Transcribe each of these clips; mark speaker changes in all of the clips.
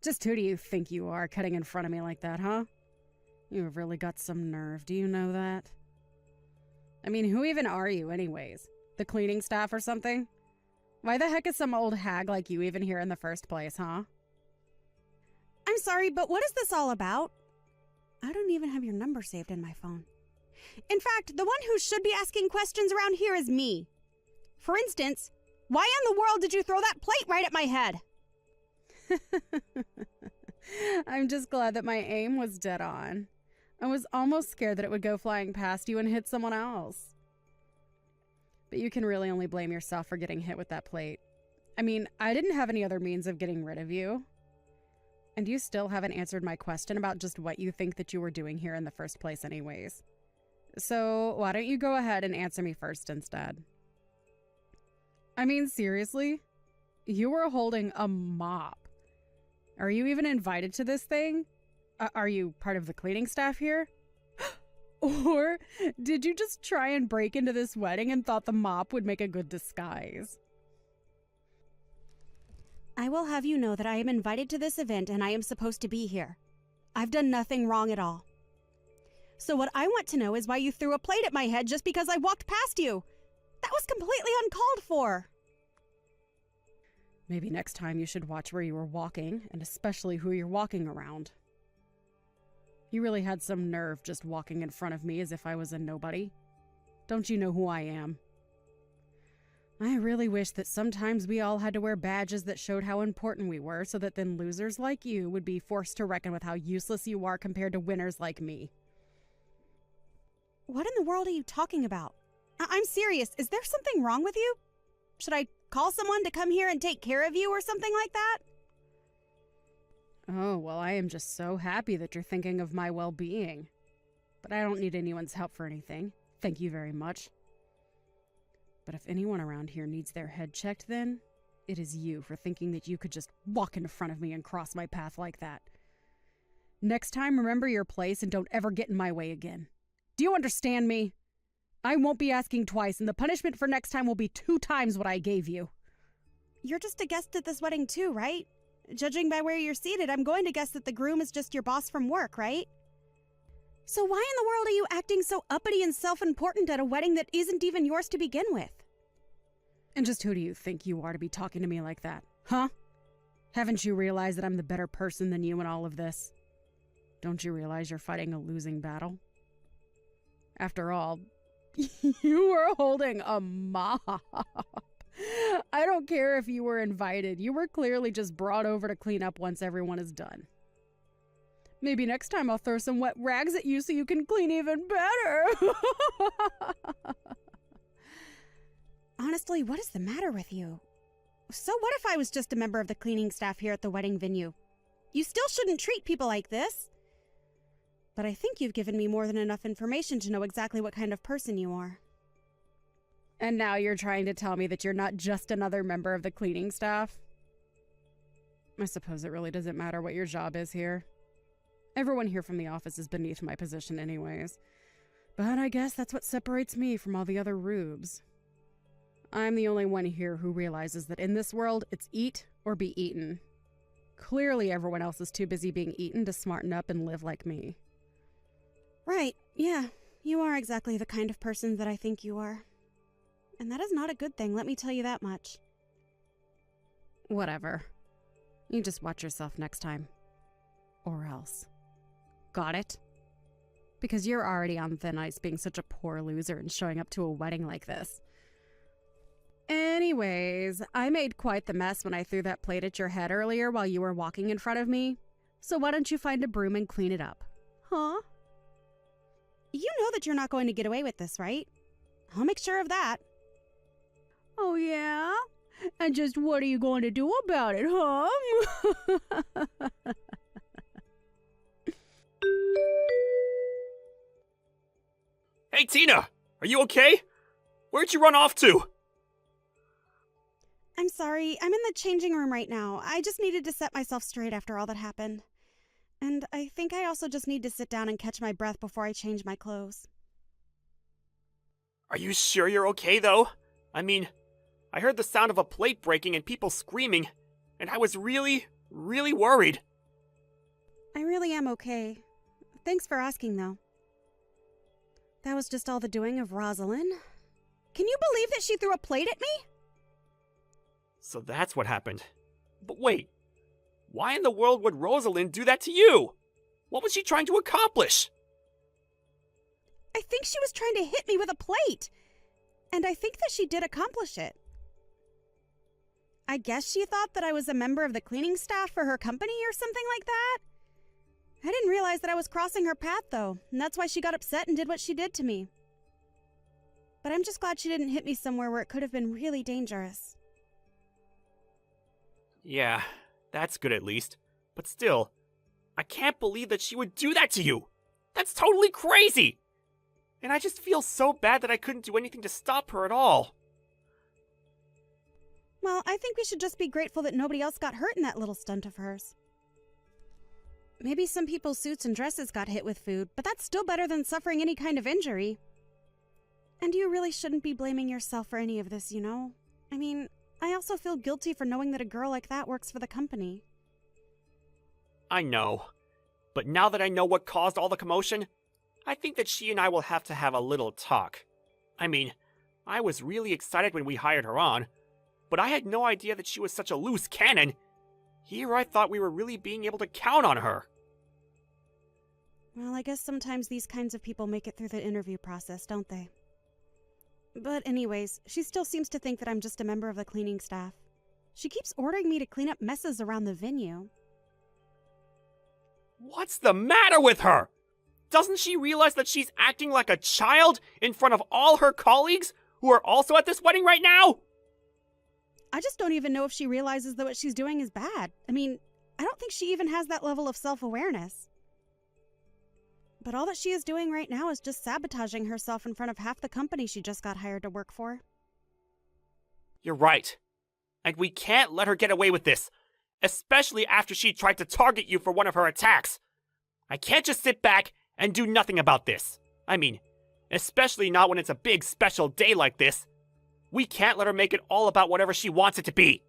Speaker 1: Just who do you think you are, cutting in front of me like that, huh? You've really got some nerve, do you know that? I mean, who even are you, anyways? The cleaning staff or something? Why the heck is some old hag like you even here in the first place, huh?
Speaker 2: I'm sorry, but what is this all about? I don't even have your number saved in my phone. In fact, the one who should be asking questions around here is me. For instance, why in the world did you throw that plate right at my head?
Speaker 1: I'm just glad that my aim was dead on. I was almost scared that it would go flying past you and hit someone else. But you can really only blame yourself for getting hit with that plate. I mean, I didn't have any other means of getting rid of you. And you still haven't answered my question about just what you think that you were doing here in the first place anyways. So why don't you go ahead and answer me first instead? I mean, seriously? You were holding a mop. Are you even invited to this thing? Are you part of the cleaning staff here? Or did you just try and break into this wedding and thought the mop would make a good disguise?
Speaker 2: I will have you know that I am invited to this event and I am supposed to be here. I've done nothing wrong at all. So what I want to know is why you threw a plate at my head just because I walked past you. That was completely uncalled for.
Speaker 1: Maybe next time you should watch where you were walking, and especially who you're walking around. You really had some nerve just walking in front of me as if I was a nobody. Don't you know who I am? I really wish that sometimes we all had to wear badges that showed how important we were, so that then losers like you would be forced to reckon with how useless you are compared to winners like me.
Speaker 2: What in the world are you talking about? I'm serious. Is there something wrong with you? Should I call someone to come here and take care of you or something like that?
Speaker 1: Oh, well, I am just so happy that you're thinking of my well-being. But I don't need anyone's help for anything. Thank you very much. But if anyone around here needs their head checked, then it is you for thinking that you could just walk in front of me and cross my path like that. Next time, remember your place and don't ever get in my way again. Do you understand me? I won't be asking twice, and the punishment for next time will be 2 times what I gave you.
Speaker 2: You're just a guest at this wedding too, right? Judging by where you're seated, I'm going to guess that the groom is just your boss from work, right? So why in the world are you acting so uppity and self-important at a wedding that isn't even yours to begin with?
Speaker 1: And just who do you think you are to be talking to me like that, huh? Haven't you realized that I'm the better person than you in all of this? Don't you realize you're fighting a losing battle? After all, you were holding a mop. I don't care if you were invited. You were clearly just brought over to clean up once everyone is done. Maybe next time I'll throw some wet rags at you so you can clean even better.
Speaker 2: Honestly, what is the matter with you? So what if I was just a member of the cleaning staff here at the wedding venue? You still shouldn't treat people like this. But I think you've given me more than enough information to know exactly what kind of person you are.
Speaker 1: And now you're trying to tell me that you're not just another member of the cleaning staff? I suppose it really doesn't matter what your job is here. Everyone here from the office is beneath my position anyways. But I guess that's what separates me from all the other rubes. I'm the only one here who realizes that in this world, it's eat or be eaten. Clearly everyone else is too busy being eaten to smarten up and live like me.
Speaker 2: Right, yeah. You are exactly the kind of person that I think you are. And that is not a good thing, let me tell you that much.
Speaker 1: Whatever. You just watch yourself next time. Or else. Got it? Because you're already on thin ice being such a poor loser and showing up to a wedding like this. Anyways, I made quite the mess when I threw that plate at your head earlier while you were walking in front of me. So why don't you find a broom and clean it up?
Speaker 2: Huh? You know that you're not going to get away with this, right? I'll make sure of that.
Speaker 1: Oh, yeah? And just what are you going to do about it, huh?
Speaker 3: Hey, Tina! Are you okay? Where'd you run off to?
Speaker 2: I'm sorry, I'm in the changing room right now. I just needed to set myself straight after all that happened. And I think I also just need to sit down and catch my breath before I change my clothes.
Speaker 3: Are you sure you're okay, though? I mean, I heard the sound of a plate breaking and people screaming, and I was really, really worried.
Speaker 2: I really am okay. Thanks for asking, though. That was just all the doing of Rosalind. Can you believe that she threw a plate at me?
Speaker 3: So that's what happened. But wait, why in the world would Rosalind do that to you? What was she trying to accomplish?
Speaker 2: I think she was trying to hit me with a plate. And I think that she did accomplish it. I guess she thought that I was a member of the cleaning staff for her company or something like that. I didn't realize that I was crossing her path, though, and that's why she got upset and did what she did to me. But I'm just glad she didn't hit me somewhere where it could have been really dangerous.
Speaker 3: Yeah, that's good at least. But still, I can't believe that she would do that to you. That's totally crazy. And I just feel so bad that I couldn't do anything to stop her at all.
Speaker 2: Well, I think we should just be grateful that nobody else got hurt in that little stunt of hers. Maybe some people's suits and dresses got hit with food, but that's still better than suffering any kind of injury. And you really shouldn't be blaming yourself for any of this, you know? I mean, I also feel guilty for knowing that a girl like that works for the company.
Speaker 3: I know. But now that I know what caused all the commotion, I think that she and I will have to have a little talk. I mean, I was really excited when we hired her on, but I had no idea that she was such a loose cannon. Here I thought we were really being able to count on her.
Speaker 2: Well, I guess sometimes these kinds of people make it through the interview process, don't they? But anyways, she still seems to think that I'm just a member of the cleaning staff. She keeps ordering me to clean up messes around the venue.
Speaker 3: What's the matter with her? Doesn't she realize that she's acting like a child in front of all her colleagues who are also at this wedding right now?
Speaker 2: I just don't even know if she realizes that what she's doing is bad. I mean, I don't think she even has that level of self-awareness. But all that she is doing right now is just sabotaging herself in front of half the company she just got hired to work for.
Speaker 3: You're right. And we can't let her get away with this, especially after she tried to target you for one of her attacks. I can't just sit back and do nothing about this. I mean, especially not when it's a big special day like this. We can't let her make it all about whatever she wants it to be.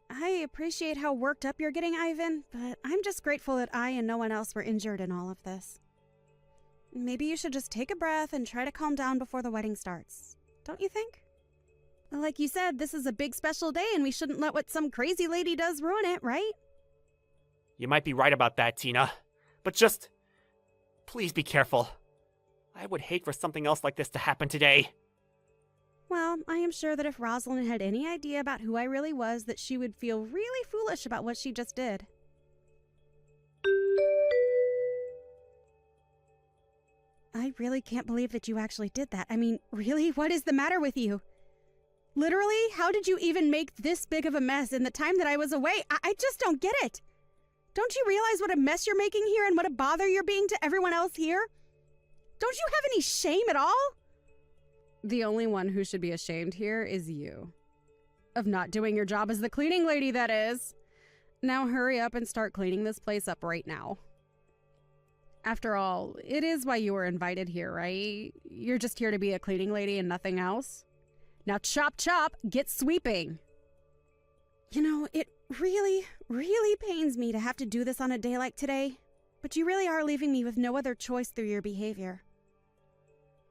Speaker 2: I appreciate how worked up you're getting, Ivan, but I'm just grateful that I and no one else were injured in all of this. Maybe you should just take a breath and try to calm down before the wedding starts. Don't you think? Like you said, this is a big special day and we shouldn't let what some crazy lady does ruin it, right?
Speaker 3: You might be right about that, Tina. But just, please be careful. I would hate for something else like this to happen today.
Speaker 2: Well, I am sure that if Rosalind had any idea about who I really was, that she would feel really foolish about what she just did. I really can't believe that you actually did that. I mean, really? What is the matter with you? Literally, how did you even make this big of a mess in the time that I was away? I just don't get it. Don't you realize what a mess you're making here and what a bother you're being to everyone else here? Don't you have any shame at all?
Speaker 1: The only one who should be ashamed here is you. Of not doing your job as the cleaning lady, that is. Now hurry up and start cleaning this place up right now. After all, it is why you were invited here, right? You're just here to be a cleaning lady and nothing else? Now chop chop, get sweeping.
Speaker 2: You know, it really, really pains me to have to do this on a day like today, but you really are leaving me with no other choice through your behavior.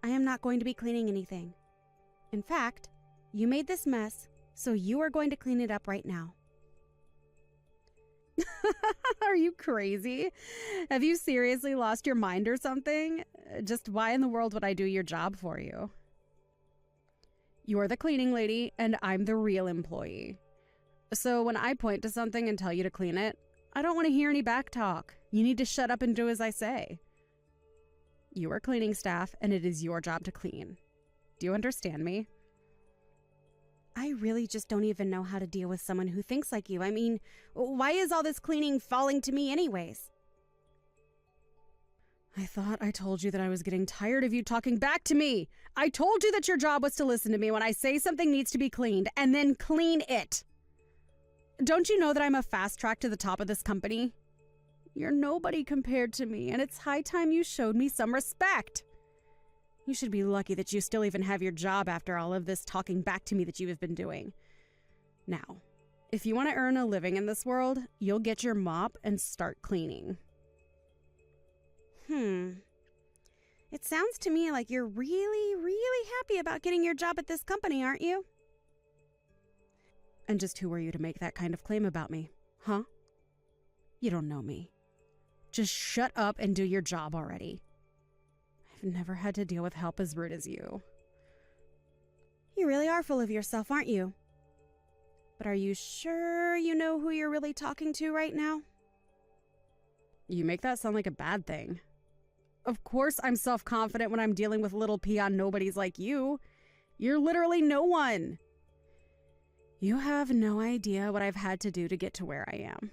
Speaker 2: I am not going to be cleaning anything. In fact, you made this mess, so you are going to clean it up right now.
Speaker 1: Are you crazy? Have you seriously lost your mind or something? Just why in the world would I do your job for you? You're the cleaning lady, and I'm the real employee. So when I point to something and tell you to clean it, I don't want to hear any back talk. You need to shut up and do as I say. You are cleaning staff, and it is your job to clean. Do you understand me?
Speaker 2: I really just don't even know how to deal with someone who thinks like you. I mean, why is all this cleaning falling to me anyways?
Speaker 1: I thought I told you that I was getting tired of you talking back to me. I told you that your job was to listen to me when I say something needs to be cleaned, and then clean it. Don't you know that I'm a fast track to the top of this company? You're nobody compared to me, and it's high time you showed me some respect. You should be lucky that you still even have your job after all of this talking back to me that you have been doing. Now, If you want to earn a living in this world, you'll get your mop and start cleaning.
Speaker 2: It sounds to me like you're really, really happy about getting your job at this company, aren't you?
Speaker 1: And just who are you to make that kind of claim about me, huh? You don't know me. Just shut up and do your job already. I've never had to deal with help as rude as you.
Speaker 2: You really are full of yourself, aren't you? But are you sure you know who you're really talking to right now?
Speaker 1: You make that sound like a bad thing. Of course I'm self-confident when I'm dealing with little peon nobodies like you. You're literally no one. You have no idea what I've had to do to get to where I am.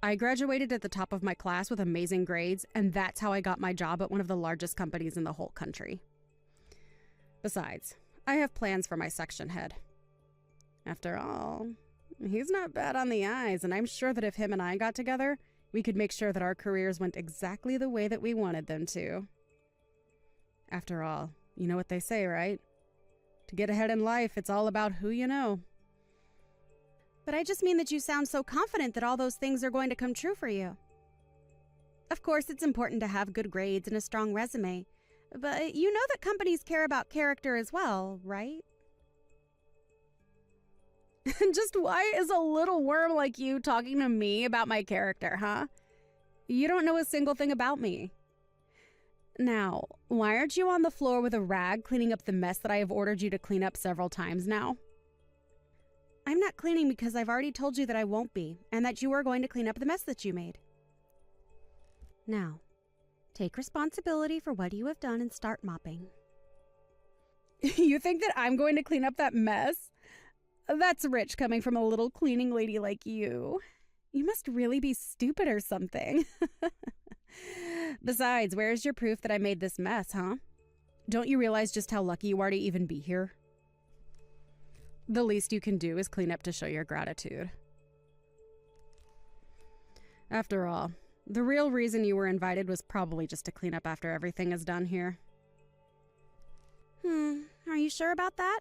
Speaker 1: I graduated at the top of my class with amazing grades, and that's how I got my job at one of the largest companies in the whole country. Besides, I have plans for my section head. After all, he's not bad on the eyes, and I'm sure that if him and I got together, we could make sure that our careers went exactly the way that we wanted them to. After all, you know what they say, right? To get ahead in life, it's all about who you know.
Speaker 2: But I just mean that you sound so confident that all those things are going to come true for you. Of course, it's important to have good grades and a strong resume, but you know that companies care about character as well, right?
Speaker 1: Just why is a little worm like you talking to me about my character, huh? You don't know a single thing about me. Now, why aren't you on the floor with a rag cleaning up the mess that I have ordered you to clean up several times now?
Speaker 2: I'm not cleaning because I've already told you that I won't be, and that you are going to clean up the mess that you made. Now, take responsibility for what you have done and start mopping.
Speaker 1: You think that I'm going to clean up that mess? That's rich coming from a little cleaning lady like you. You must really be stupid or something. Besides, where's your proof that I made this mess, huh? Don't you realize just how lucky you are to even be here? The least you can do is clean up to show your gratitude. After all, the real reason you were invited was probably just to clean up after everything is done here.
Speaker 2: Are you sure about that?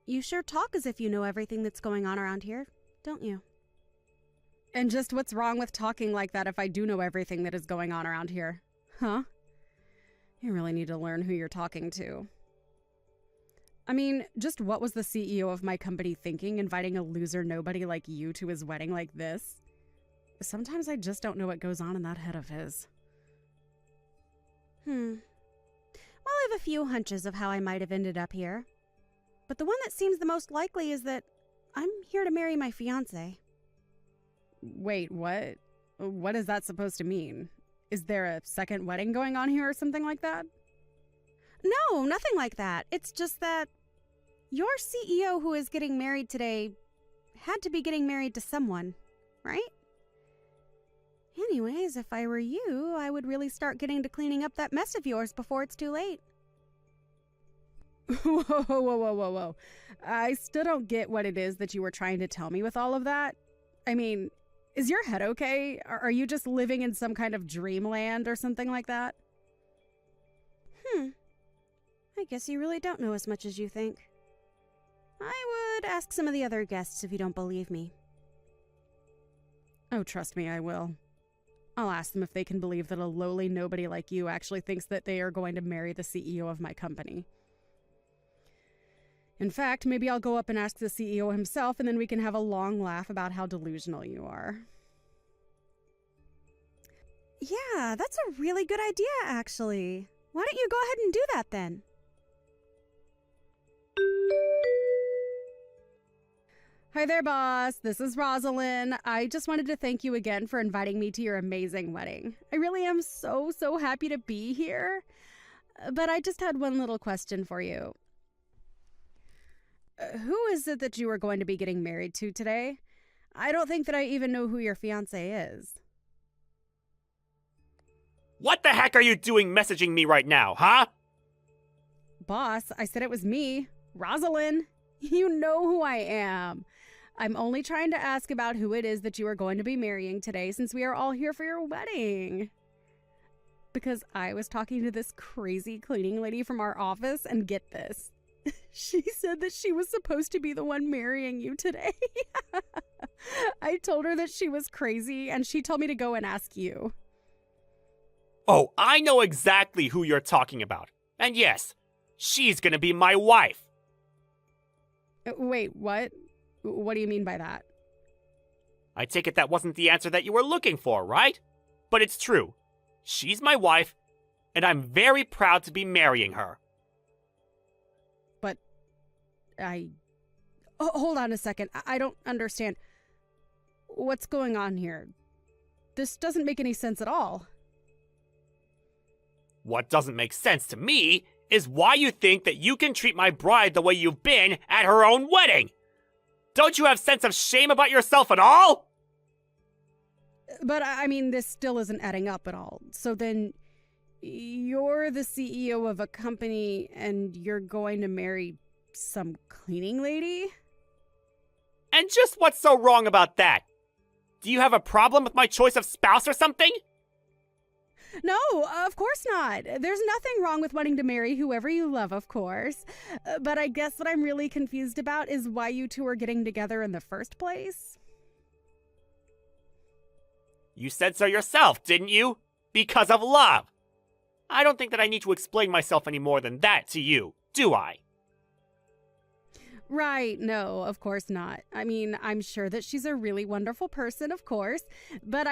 Speaker 2: You sure talk as if you know everything that's going on around here, don't you?
Speaker 1: And just what's wrong with talking like that if I do know everything that is going on around here? Huh? You really need to learn who you're talking to. I mean, just what was the CEO of my company thinking, inviting a loser nobody like you to his wedding like this? Sometimes I just don't know what goes on in that head of his.
Speaker 2: Well, I have a few hunches of how I might have ended up here. But the one that seems the most likely is that I'm here to marry my fiancé.
Speaker 1: Wait, what? What is that supposed to mean? Is there a second wedding going on here or something like that?
Speaker 2: No, nothing like that. It's just that your CEO who is getting married today had to be getting married to someone, right? Anyways, if I were you, I would really start getting to cleaning up that mess of yours before it's too late.
Speaker 1: Whoa. I still don't get what it is that you were trying to tell me with all of that. I mean, is your head okay? Are you just living in some kind of dreamland or something like that?
Speaker 2: I guess you really don't know as much as you think. I would ask some of the other guests if you don't believe me.
Speaker 1: Oh, trust me, I will. I'll ask them if they can believe that a lowly nobody like you actually thinks that they are going to marry the CEO of my company. In fact, maybe I'll go up and ask the CEO himself, and then we can have a long laugh about how delusional you are.
Speaker 2: Yeah, that's a really good idea, actually. Why don't you go ahead and do that then?
Speaker 1: Hi there, boss. This is Rosalind. I just wanted to thank you again for inviting me to your amazing wedding. I really am so happy to be here. But I just had one little question for you. Who is it that you are going to be getting married to today? I don't think that I even know who your fiancé is.
Speaker 3: What the heck are you doing messaging me right now, huh?
Speaker 1: Boss, I said it was me, Rosalind. You know who I am. I'm only trying to ask about who it is that you are going to be marrying today since we are all here for your wedding. Because I was talking to this crazy cleaning lady from our office, and get this. She said that she was supposed to be the one marrying you today. I told her that she was crazy, and she told me to go and ask you.
Speaker 3: Oh, I know exactly who you're talking about. And yes, she's gonna be my wife.
Speaker 1: Wait, what? What do you mean by that?
Speaker 3: I take it that wasn't the answer that you were looking for, right? But it's true. She's my wife, and I'm very proud to be marrying her.
Speaker 1: But Oh, hold on a second. I don't understand. What's going on here? This doesn't make any sense at all.
Speaker 3: What doesn't make sense to me is why you think that you can treat my bride the way you've been at her own wedding. Don't you have sense of shame about yourself at all?
Speaker 1: But I mean, this still isn't adding up at all. So then, you're the CEO of a company and you're going to marry some cleaning lady?
Speaker 3: And just what's so wrong about that? Do you have a problem with my choice of spouse or something?
Speaker 1: No, of course not. There's nothing wrong with wanting to marry whoever you love, of course. But I guess what I'm really confused about is why you two are getting together in the first place.
Speaker 3: You said so yourself, didn't you? Because of love. I don't think that I need to explain myself any more than that to you, do I?
Speaker 1: Right, no, of course not. I mean, I'm sure that she's a really wonderful person, of course, but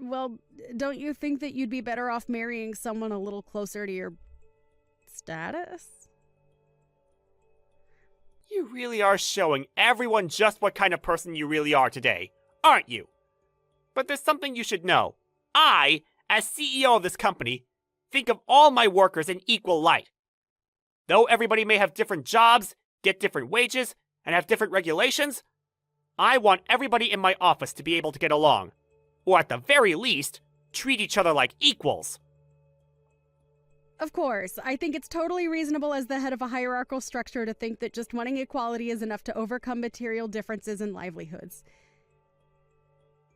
Speaker 1: well, don't you think that you'd be better off marrying someone a little closer to your status?
Speaker 3: You really are showing everyone just what kind of person you really are today, aren't you? But there's something you should know. I, as CEO of this company, think of all my workers in equal light. Though everybody may have different jobs, get different wages, and have different regulations, I want everybody in my office to be able to get along. Or at the very least, treat each other like equals.
Speaker 1: Of course, I think it's totally reasonable as the head of a hierarchical structure to think that just wanting equality is enough to overcome material differences in livelihoods.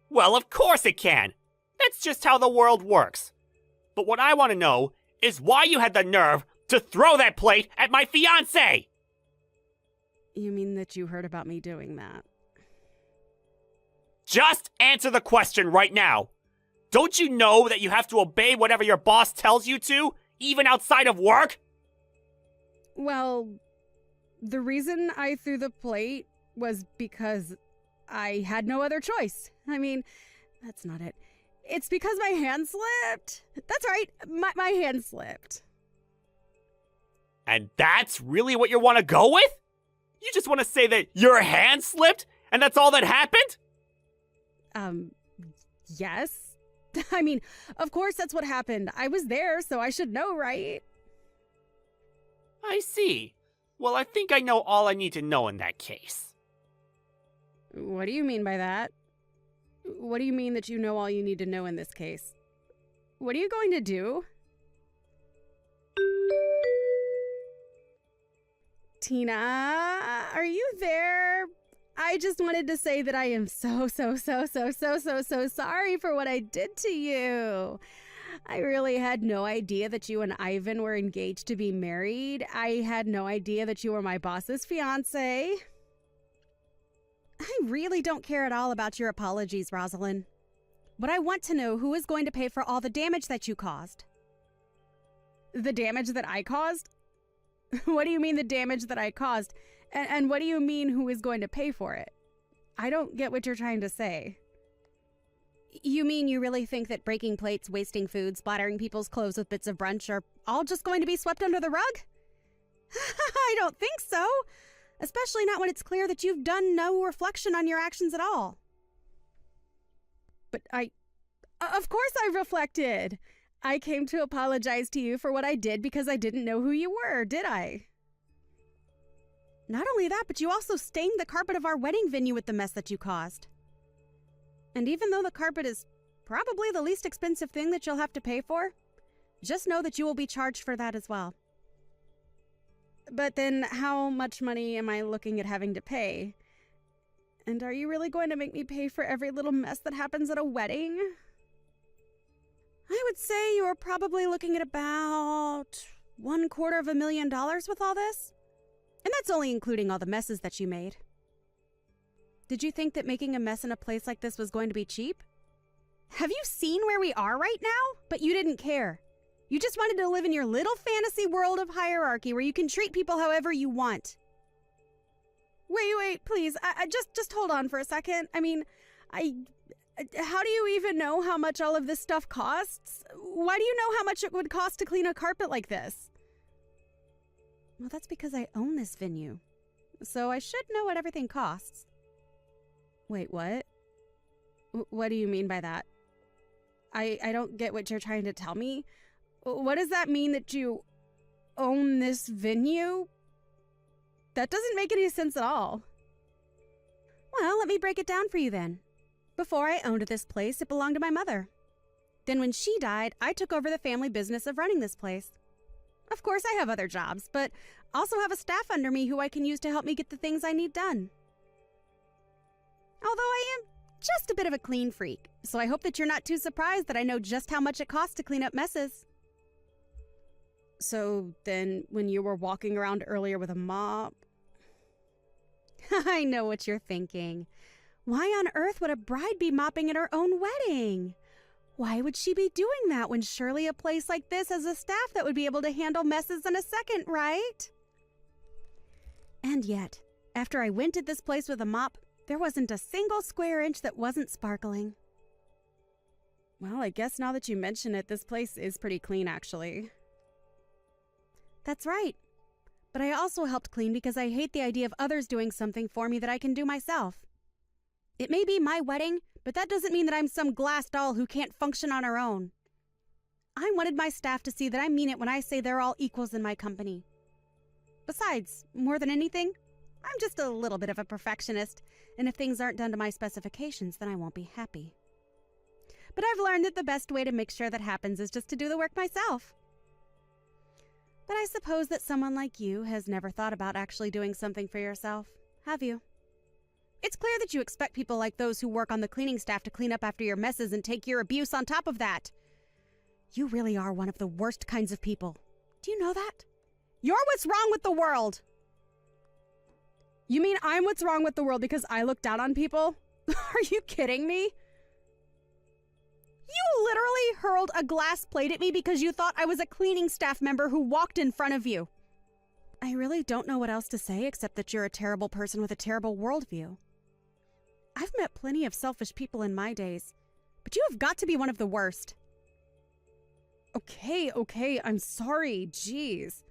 Speaker 3: Well, of course it can. That's just how the world works. But what I want to know is why you had the nerve to throw that plate at my fiancé!
Speaker 1: You mean that you heard about me doing that?
Speaker 3: Just answer the question right now. Don't you know that you have to obey whatever your boss tells you to, even outside of work?
Speaker 1: Well, the reason I threw the plate was because I had no other choice. I mean, that's not it. It's because my hand slipped. That's right, my hand slipped.
Speaker 3: And that's really what you want to go with? You just want to say that your hand slipped and that's all that happened?
Speaker 1: Yes. I mean, of course that's what happened. I was there, so I should know, right?
Speaker 3: I see. Well, I think I know all I need to know in that case.
Speaker 1: What do you mean by that? What do you mean that you know all you need to know in this case? What are you going to do? Tina, are you there? I just wanted to say that I am so sorry for what I did to you. I really had no idea that you and Ivan were engaged to be married. I had no idea that you were my boss's fiancé.
Speaker 2: I really don't care at all about your apologies, Rosalind. But I want to know who is going to pay for all the damage that you caused.
Speaker 1: The damage that I caused? What do you mean the damage that I caused? And what do you mean who is going to pay for it? I don't get what you're trying to say.
Speaker 2: You mean you really think that breaking plates, wasting food, splattering people's clothes with bits of brunch are all just going to be swept under the rug? I don't think so. Especially not when it's clear that you've done no reflection on your actions at all.
Speaker 1: But of course I reflected. I came to apologize to you for what I did because I didn't know who you were, did I?
Speaker 2: Not only that, but you also stained the carpet of our wedding venue with the mess that you caused. And even though the carpet is probably the least expensive thing that you'll have to pay for, just know that you will be charged for that as well.
Speaker 1: But then how much money am I looking at having to pay? And are you really going to make me pay for every little mess that happens at a wedding?
Speaker 2: I would say you're probably looking at about $250,000 with all this? And that's only including all the messes that you made. Did you think that making a mess in a place like this was going to be cheap? Have you seen where we are right now? But you didn't care. You just wanted to live in your little fantasy world of hierarchy where you can treat people however you want.
Speaker 1: Wait, please. I just hold on for a second. I mean, how do you even know how much all of this stuff costs? Why do you know how much it would cost to clean a carpet like this?
Speaker 2: Well, that's because I own this venue. So I should know what everything costs.
Speaker 1: Wait, what? What do you mean by that? I don't get what you're trying to tell me. What does that mean that you own this venue? That doesn't make any sense at all.
Speaker 2: Well, let me break it down for you then. Before I owned this place, it belonged to my mother. Then when she died, I took over the family business of running this place. Of course, I have other jobs, but also have a staff under me who I can use to help me get the things I need done. Although I am just a bit of a clean freak, so I hope that you're not too surprised that I know just how much it costs to clean up messes.
Speaker 1: So then when you were walking around earlier with a mop...
Speaker 2: I know what you're thinking. Why on earth would a bride be mopping at her own wedding? Why would she be doing that when surely a place like this has a staff that would be able to handle messes in a second, right? And yet, after I went at this place with a mop, there wasn't a single square inch that wasn't sparkling.
Speaker 1: Well, I guess now that you mention it, this place is pretty clean, actually.
Speaker 2: That's right. But I also helped clean because I hate the idea of others doing something for me that I can do myself. It may be my wedding, but that doesn't mean that I'm some glass doll who can't function on her own. I wanted my staff to see that I mean it when I say they're all equals in my company. Besides, more than anything, I'm just a little bit of a perfectionist, and if things aren't done to my specifications, then I won't be happy. But I've learned that the best way to make sure that happens is just to do the work myself. But I suppose that someone like you has never thought about actually doing something for yourself, have you? It's clear that you expect people like those who work on the cleaning staff to clean up after your messes and take your abuse on top of that. You really are one of the worst kinds of people. Do you know that? You're what's wrong with the world!
Speaker 1: You mean I'm what's wrong with the world because I look down on people? Are you kidding me?
Speaker 2: You literally hurled a glass plate at me because you thought I was a cleaning staff member who walked in front of you. I really don't know what else to say except that you're a terrible person with a terrible worldview. I've met plenty of selfish people in my days, but you have got to be one of the worst.
Speaker 1: Okay, I'm sorry, jeez.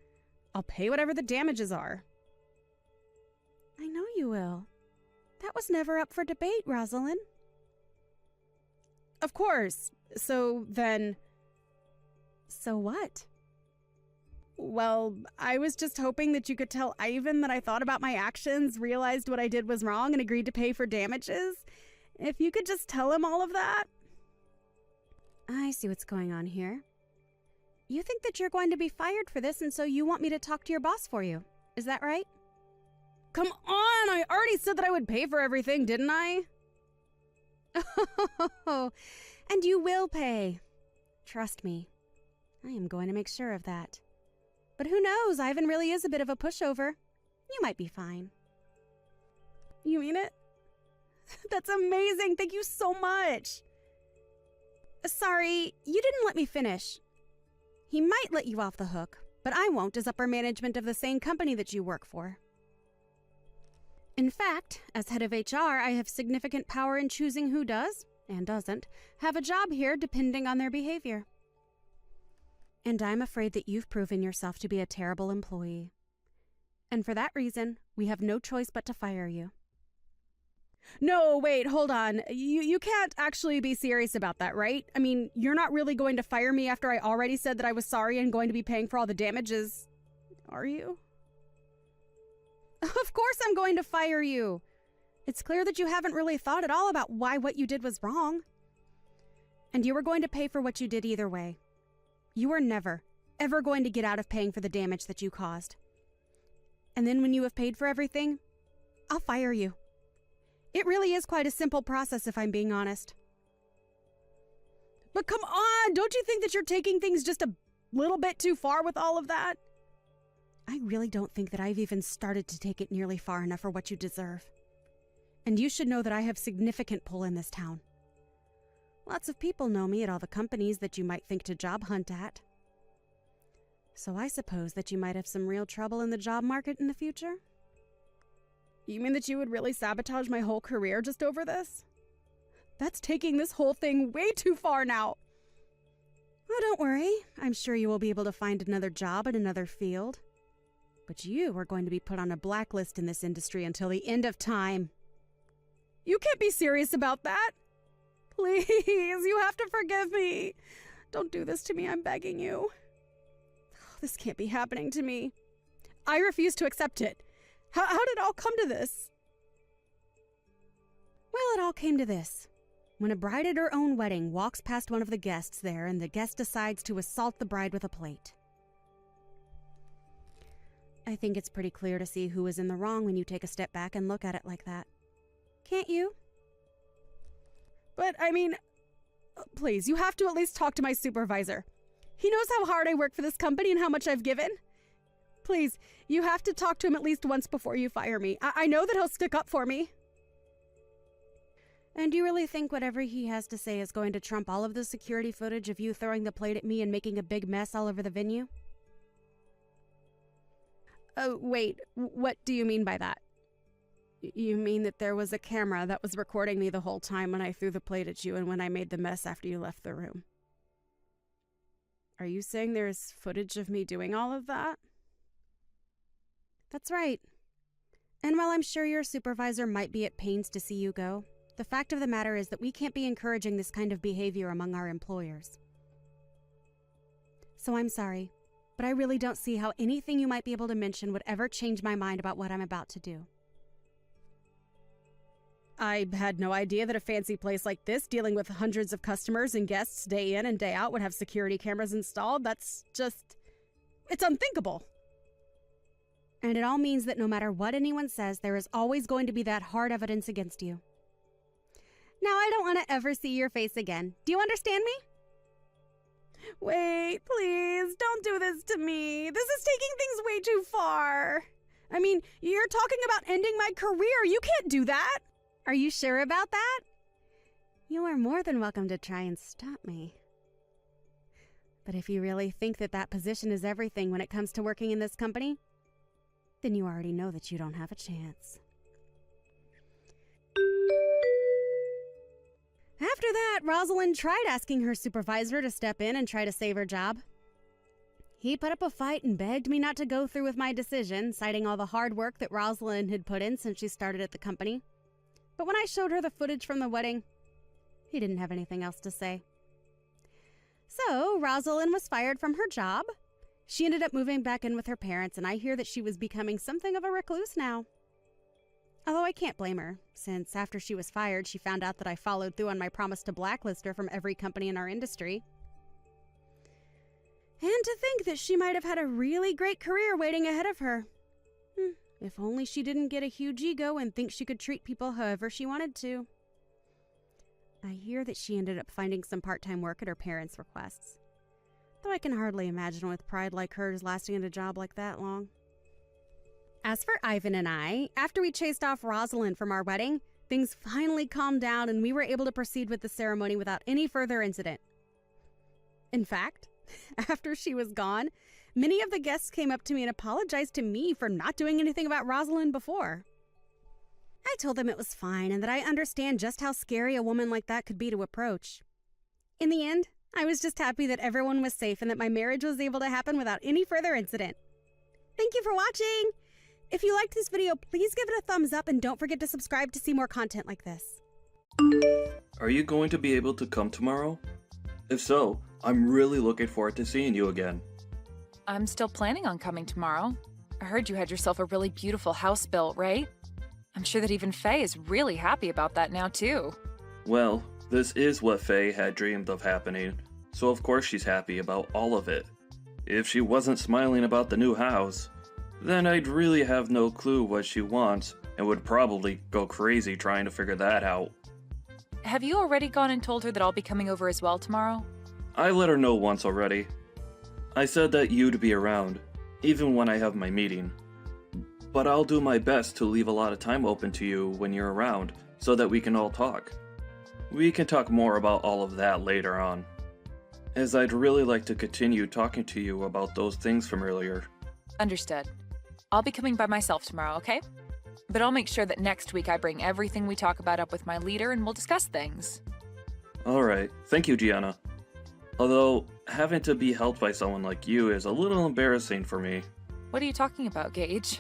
Speaker 1: I'll pay whatever the damages are.
Speaker 2: I know you will. That was never up for debate, Rosalind.
Speaker 1: Of course. So then...
Speaker 2: So what?
Speaker 1: Well, I was just hoping that you could tell Ivan that I thought about my actions, realized what I did was wrong, and agreed to pay for damages. If you could just tell him all of that.
Speaker 2: I see what's going on here. You think that you're going to be fired for this, and so you want me to talk to your boss for you. Is that right?
Speaker 1: Come on! I already said that I would pay for everything, didn't I?
Speaker 2: Oh, and you will pay. Trust me. I am going to make sure of that. But who knows? Ivan really is a bit of a pushover. You might be fine.
Speaker 1: You mean it? That's amazing. Thank you so much.
Speaker 2: Sorry, you didn't let me finish. He might let you off the hook, but I won't as upper management of the same company that you work for. In fact, as head of HR, I have significant power in choosing who does, and doesn't, have a job here depending on their behavior. And I'm afraid that you've proven yourself to be a terrible employee. And for that reason, we have no choice but to fire you.
Speaker 1: No, wait, hold on. You can't actually be serious about that, right? I mean, you're not really going to fire me after I already said that I was sorry and going to be paying for all the damages, are you?
Speaker 2: Of course I'm going to fire you. It's clear that you haven't really thought at all about why what you did was wrong. And you were going to pay for what you did either way. You are never, ever going to get out of paying for the damage that you caused. And then when you have paid for everything, I'll fire you. It really is quite a simple process if I'm being honest.
Speaker 1: But come on, don't you think that you're taking things just a little bit too far with all of that?
Speaker 2: I really don't think that I've even started to take it nearly far enough for what you deserve. And you should know that I have significant pull in this town. Lots of people know me at all the companies that you might think to job hunt at. So I suppose that you might have some real trouble in the job market in the future?
Speaker 1: You mean that you would really sabotage my whole career just over this? That's taking this whole thing way too far now.
Speaker 2: Oh, don't worry. I'm sure you will be able to find another job in another field. But you are going to be put on a blacklist in this industry until the end of time.
Speaker 1: You can't be serious about that. Please, you have to forgive me. Don't do this to me, I'm begging you. This can't be happening to me. I refuse to accept it. How did it all come to this?
Speaker 2: Well, it all came to this. When a bride at her own wedding walks past one of the guests there and the guest decides to assault the bride with a plate. I think it's pretty clear to see who is in the wrong when you take a step back and look at it like that. Can't you?
Speaker 1: But, I mean, please, you have to at least talk to my supervisor. He knows how hard I work for this company and how much I've given. Please, you have to talk to him at least once before you fire me. I know that he'll stick up for me.
Speaker 2: And you really think whatever he has to say is going to trump all of the security footage of you throwing the plate at me and making a big mess all over the venue?
Speaker 1: Oh, wait, what do you mean by that? You mean that there was a camera that was recording me the whole time when I threw the plate at you and when I made the mess after you left the room? Are you saying there's footage of me doing all of that?
Speaker 2: That's right. And while I'm sure your supervisor might be at pains to see you go, the fact of the matter is that we can't be encouraging this kind of behavior among our employers. So I'm sorry, but I really don't see how anything you might be able to mention would ever change my mind about what I'm about to do.
Speaker 1: I had no idea that a fancy place like this, dealing with hundreds of customers and guests day in and day out, would have security cameras installed. That's just... it's unthinkable.
Speaker 2: And it all means that no matter what anyone says, there is always going to be that hard evidence against you. Now, I don't want to ever see your face again. Do you understand me?
Speaker 1: Wait, please, don't do this to me. This is taking things way too far. I mean, you're talking about ending my career. You can't do that.
Speaker 2: Are you sure about that? You are more than welcome to try and stop me. But if you really think that that position is everything when it comes to working in this company, then you already know that you don't have a chance. After that, Rosalind tried asking her supervisor to step in and try to save her job. He put up a fight and begged me not to go through with my decision, citing all the hard work that Rosalind had put in since she started at the company. But when I showed her the footage from the wedding, he didn't have anything else to say. So, Rosalind was fired from her job. She ended up moving back in with her parents, and I hear that she was becoming something of a recluse now. Although I can't blame her, since after she was fired, she found out that I followed through on my promise to blacklist her from every company in our industry. And to think that she might have had a really great career waiting ahead of her. If only she didn't get a huge ego and think she could treat people however she wanted to. I hear that she ended up finding some part-time work at her parents' requests. Though I can hardly imagine with pride like hers lasting at a job like that long. As for Ivan and I, after we chased off Rosalind from our wedding, things finally calmed down and we were able to proceed with the ceremony without any further incident. In fact, after she was gone, many of the guests came up to me and apologized to me for not doing anything about Rosalind before. I told them it was fine and that I understand just how scary a woman like that could be to approach. In the end, I was just happy that everyone was safe and that my marriage was able to happen without any further incident. Thank you for watching! If you liked this video, please give it a thumbs up and don't forget to subscribe to see more content like this.
Speaker 4: Are you going to be able to come tomorrow? If so, I'm really looking forward to seeing you again.
Speaker 5: I'm still planning on coming tomorrow. I heard you had yourself a really beautiful house built, right? I'm sure that even Faye is really happy about that now, too.
Speaker 4: Well, this is what Faye had dreamed of happening, so of course she's happy about all of it. If she wasn't smiling about the new house, then I'd really have no clue what she wants and would probably go crazy trying to figure that out.
Speaker 5: Have you already gone and told her that I'll be coming over as well tomorrow?
Speaker 4: I let her know once already. I said that you'd be around, even when I have my meeting. But I'll do my best to leave a lot of time open to you when you're around, so that we can all talk. We can talk more about all of that later on, as I'd really like to continue talking to you about those things from earlier.
Speaker 5: Understood. I'll be coming by myself tomorrow, okay? But I'll make sure that next week I bring everything we talk about up with my leader and we'll discuss things.
Speaker 4: Alright, thank you, Gianna. Although, having to be helped by someone like you is a little embarrassing for me.
Speaker 5: What are you talking about, Gage?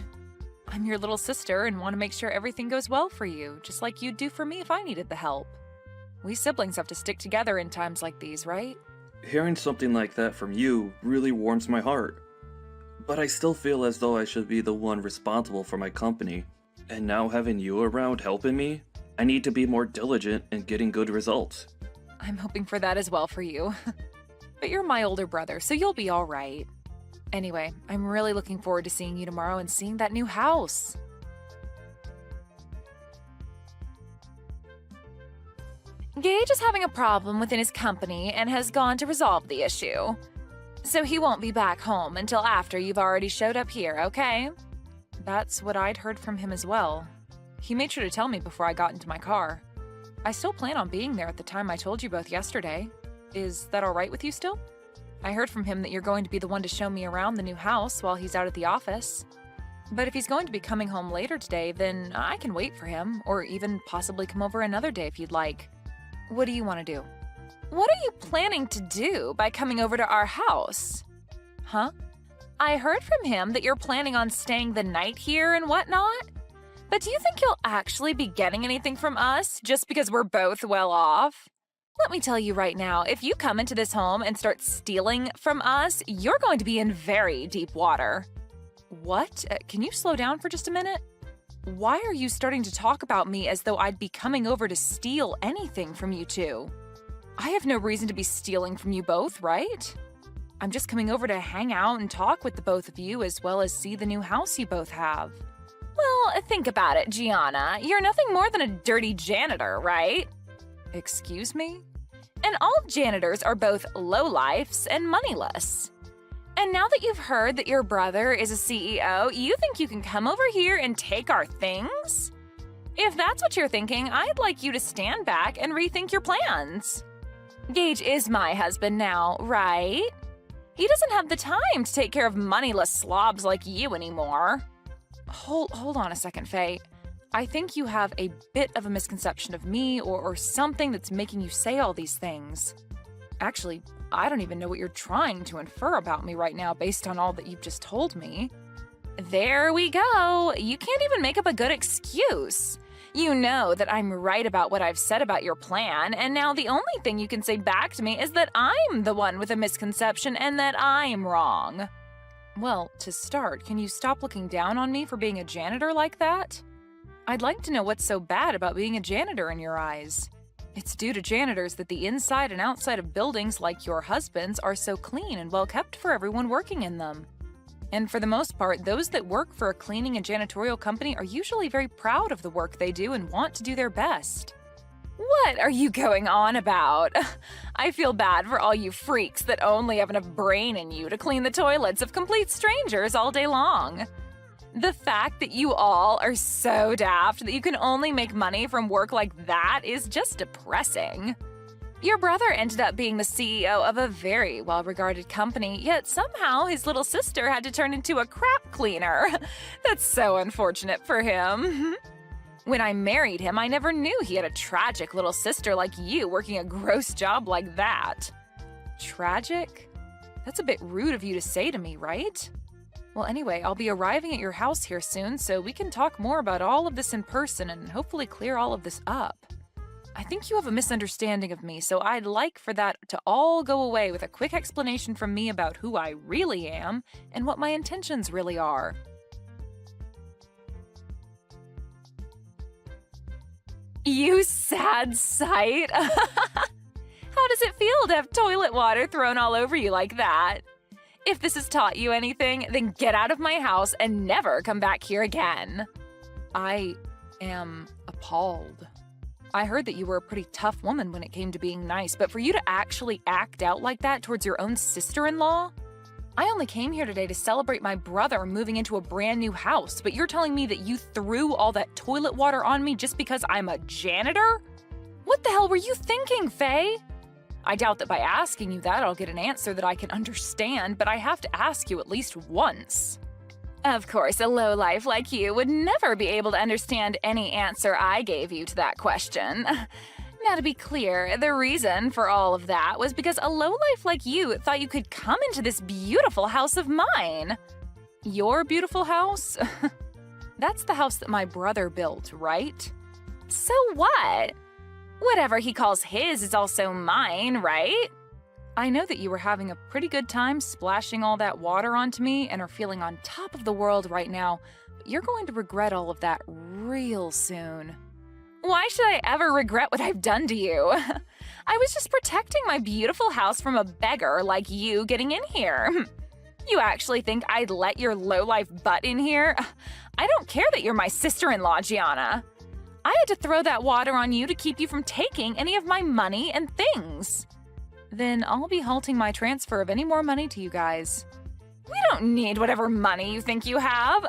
Speaker 5: I'm your little sister and want to make sure everything goes well for you, just like you'd do for me if I needed the help. We siblings have to stick together in times like these, right?
Speaker 4: Hearing something like that from you really warms my heart. But I still feel as though I should be the one responsible for my company. And now having you around helping me, I need to be more diligent in getting good results.
Speaker 5: I'm hoping for that as well for you. But you're my older brother, so you'll be all right. Anyway, I'm really looking forward to seeing you tomorrow and seeing that new house. Gage is having a problem within his company and has gone to resolve the issue. So he won't be back home until after you've already showed up here, okay? That's what I'd heard from him as well. He made sure to tell me before I got into my car. I still plan on being there at the time I told you both yesterday. Is that all right with you still? I heard from him that you're going to be the one to show me around the new house while he's out at the office. But if he's going to be coming home later today, then I can wait for him, or even possibly come over another day if you'd like. What do you want to do? What are you planning to do by coming over to our house? Huh? I heard from him that you're planning on staying the night here and whatnot. But do you think you'll actually be getting anything from us just because we're both well off? Let me tell you right now, if you come into this home and start stealing from us, you're going to be in very deep water. What? Can you slow down for just a minute? Why are you starting to talk about me as though I'd be coming over to steal anything from you two? I have no reason to be stealing from you both, right? I'm just coming over to hang out and talk with the both of you as well as see the new house you both have. Well, think about it, Gianna. You're nothing more than a dirty janitor, right? Excuse me? And all janitors are both lowlifes and moneyless. And now that you've heard that your brother is a CEO, you think you can come over here and take our things? If that's what you're thinking, I'd like you to stand back and rethink your plans. Gage is my husband now, right? He doesn't have the time to take care of moneyless slobs like you anymore. Hold on a second, Faye. I think you have a bit of a misconception of me or something that's making you say all these things. Actually, I don't even know what you're trying to infer about me right now based on all that you've just told me. There we go. You can't even make up a good excuse. You know that I'm right about what I've said about your plan, and now the only thing you can say back to me is that I'm the one with a misconception and that I'm wrong. Well, to start, can you stop looking down on me for being a janitor like that? I'd like to know what's so bad about being a janitor in your eyes. It's due to janitors that the inside and outside of buildings like your husband's are so clean and well kept for everyone working in them. And for the most part, those that work for a cleaning and janitorial company are usually very proud of the work they do and want to do their best. What are you going on about? I feel bad for all you freaks that only have enough brain in you to clean the toilets of complete strangers all day long. The fact that you all are so daft that you can only make money from work like that is just depressing. Your brother ended up being the CEO of a very well-regarded company, yet somehow his little sister had to turn into a crap cleaner. That's so unfortunate for him. When I married him, I never knew he had a tragic little sister like you working a gross job like that. Tragic? That's a bit rude of you to say to me, right? Well, anyway, I'll be arriving at your house here soon, so we can talk more about all of this in person and hopefully clear all of this up. I think you have a misunderstanding of me, so I'd like for that to all go away with a quick explanation from me about who I really am and what my intentions really are. You sad sight! How does it feel to have toilet water thrown all over you like that? If this has taught you anything, then get out of my house and never come back here again. I am appalled. I heard that you were a pretty tough woman when it came to being nice, but for you to actually act out like that towards your own sister-in-law? I only came here today to celebrate my brother moving into a brand new house, but you're telling me that you threw all that toilet water on me just because I'm a janitor? What the hell were you thinking, Faye? I doubt that by asking you that I'll get an answer that I can understand, but I have to ask you at least once. Of course, a lowlife like you would never be able to understand any answer I gave you to that question. Now, to be clear, the reason for all of that was because a lowlife like you thought you could come into this beautiful house of mine. Your beautiful house? That's the house that my brother built, right? So what? Whatever he calls his is also mine, right? I know that you were having a pretty good time splashing all that water onto me and are feeling on top of the world right now, but you're going to regret all of that real soon. Why should I ever regret what I've done to you? I was just protecting my beautiful house from a beggar like you getting in here. You actually think I'd let your lowlife butt in here? I don't care that you're my sister-in-law, Gianna. I had to throw that water on you to keep you from taking any of my money and things. Then I'll be halting my transfer of any more money to you guys. We don't need whatever money you think you have.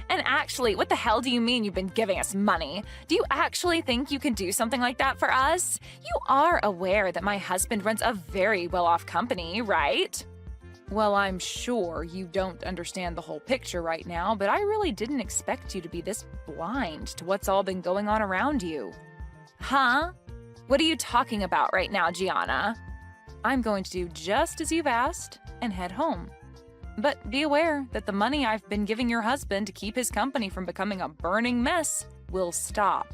Speaker 5: And actually, what the hell do you mean you've been giving us money? Do you actually think you can do something like that for us? You are aware that my husband runs a very well-off company, right? Well, I'm sure you don't understand the whole picture right now, but I really didn't expect you to be this blind to what's all been going on around you. Huh? What are you talking about right now, Gianna? I'm going to do just as you've asked and head home. But be aware that the money I've been giving your husband to keep his company from becoming a burning mess will stop.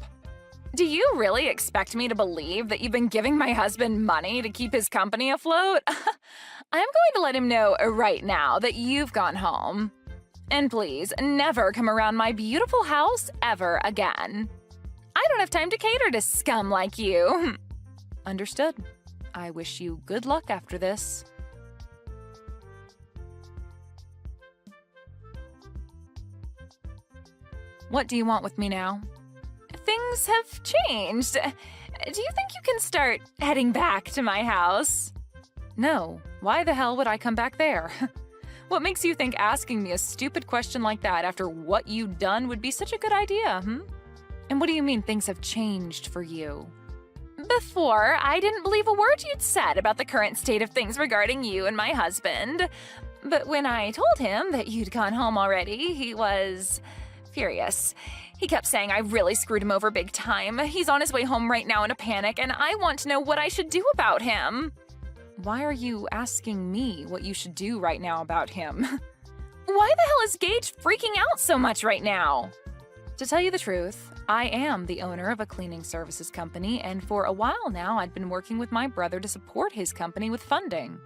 Speaker 5: Do you really expect me to believe that you've been giving my husband money to keep his company afloat? I'm going to let him know right now that you've gone home. And please, never come around my beautiful house ever again. I don't have time to cater to scum like you. Understood. I wish you good luck after this. What do you want with me now? Things have changed. Do you think you can start heading back to my house? No. Why the hell would I come back there? What makes you think asking me a stupid question like that after what you've done would be such a good idea, And what do you mean things have changed for you? Before, I didn't believe a word you'd said about the current state of things regarding you and my husband. But when I told him that you'd gone home already, he was furious. He kept saying I really screwed him over big time. He's on his way home right now in a panic, and I want to know what I should do about him. Why are you asking me what you should do right now about him? Why the hell is Gage freaking out so much right now? To tell you the truth, I am the owner of a cleaning services company, and for a while now I'd been working with my brother to support his company with funding.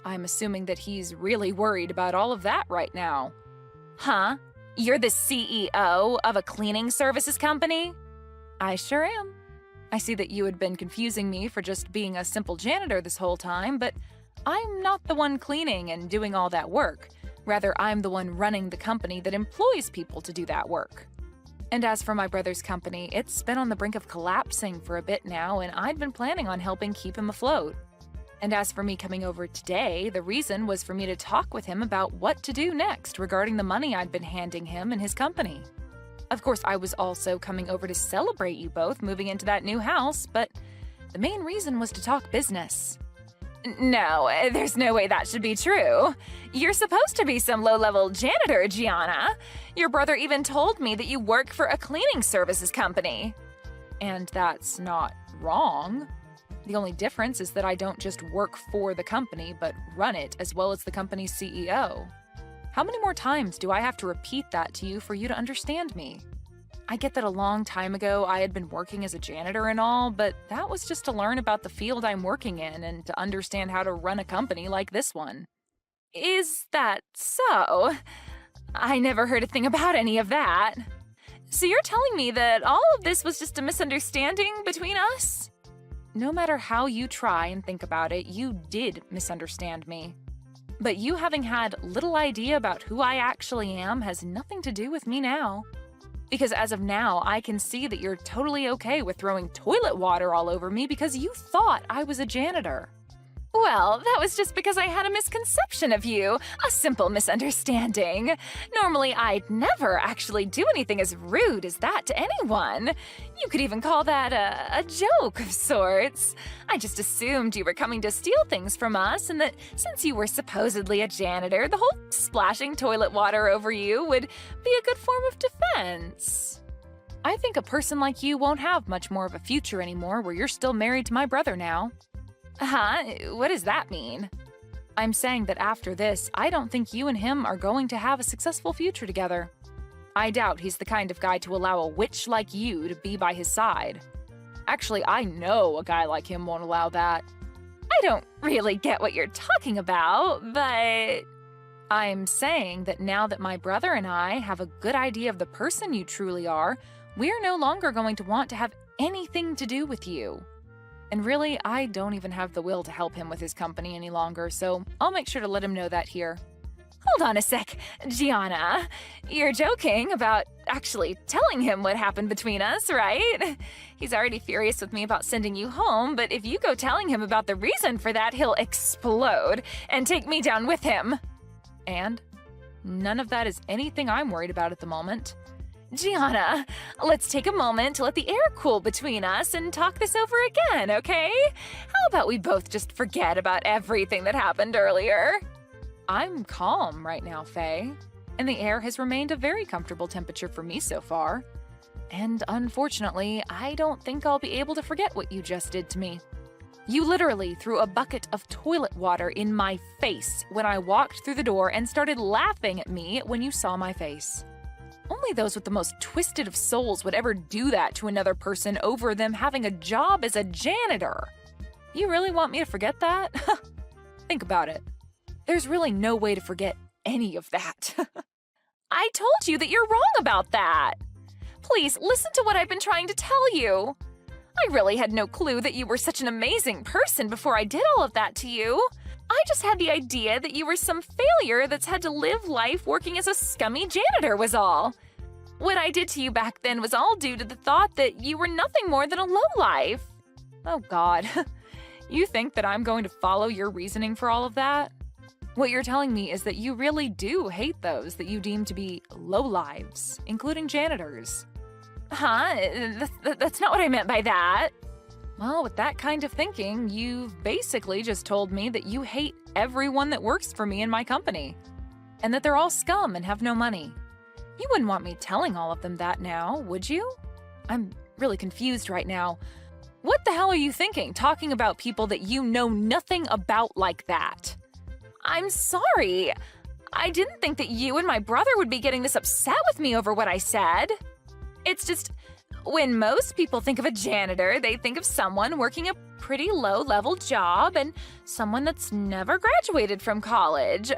Speaker 5: I'm assuming that he's really worried about all of that right now. Huh? You're the CEO of a cleaning services company? I sure am. I see that you had been confusing me for just being a simple janitor this whole time, but I'm not the one cleaning and doing all that work. Rather, I'm the one running the company that employs people to do that work. And as for my brother's company, it's been on the brink of collapsing for a bit now, and I'd been planning on helping keep him afloat. And as for me coming over today, the reason was for me to talk with him about what to do next regarding the money I'd been handing him and his company. Of course, I was also coming over to celebrate you both moving into that new house, but the main reason was to talk business. No, there's no way that should be true. You're supposed to be some low-level janitor, Gianna. Your brother even told me that you work for a cleaning services company. And that's not wrong. The only difference is that I don't just work for the company, but run it as well as the company's CEO. How many more times do I have to repeat that to you for you to understand me? I get that a long time ago I had been working as a janitor and all, but that was just to learn about the field I'm working in and to understand how to run a company like this one. Is that so? I never heard a thing about any of that. So you're telling me that all of this was just a misunderstanding between us? No matter how you try and think about it, you did misunderstand me. But you having had little idea about who I actually am has nothing to do with me now. Because as of now, I can see that you're totally okay with throwing toilet water all over me because you thought I was a janitor. Well, that was just because I had a misconception of you. A simple misunderstanding. Normally, I'd never actually do anything as rude as that to anyone. You could even call that a joke of sorts. I just assumed you were coming to steal things from us, and that since you were supposedly a janitor, the whole splashing toilet water over you would be a good form of defense. I think a person like you won't have much more of a future anymore where you're still married to my brother now. Huh? What does that mean? I'm saying that after this, I don't think you and him are going to have a successful future together. I doubt he's the kind of guy to allow a witch like you to be by his side. Actually, I know a guy like him won't allow that. I don't really get what you're talking about, but I'm saying that now that my brother and I have a good idea of the person you truly are, we're no longer going to want to have anything to do with you. And really, I don't even have the will to help him with his company any longer, so I'll make sure to let him know that here. Hold on a sec, Gianna. You're joking about actually telling him what happened between us, right? He's already furious with me about sending you home, but if you go telling him about the reason for that, he'll explode and take me down with him. And none of that is anything I'm worried about at the moment. Gianna, let's take a moment to let the air cool between us and talk this over again, okay? How about we both just forget about everything that happened earlier? I'm calm right now, Faye, and the air has remained a very comfortable temperature for me so far. And unfortunately, I don't think I'll be able to forget what you just did to me. You literally threw a bucket of toilet water in my face when I walked through the door and started laughing at me when you saw my face. Only those with the most twisted of souls would ever do that to another person over them having a job as a janitor. You really want me to forget that? Think about it. There's really no way to forget any of that. I told you that you're wrong about that. Please listen to what I've been trying to tell you. I really had no clue that you were such an amazing person before I did all of that to you. I just had the idea that you were some failure that's had to live life working as a scummy janitor was all. What I did to you back then was all due to the thought that you were nothing more than a lowlife. Oh God, you think that I'm going to follow your reasoning for all of that? What you're telling me is that you really do hate those that you deem to be lowlives, including janitors. Huh? That's not what I meant by that. Well, with that kind of thinking, you've basically just told me that you hate everyone that works for me in my company, and that they're all scum and have no money. You wouldn't want me telling all of them that now, would you? I'm really confused right now. What the hell are you thinking, talking about people that you know nothing about like that? I'm sorry. I didn't think that you and my brother would be getting this upset with me over what I said. It's just, when most people think of a janitor, they think of someone working a pretty low-level job and someone that's never graduated from college.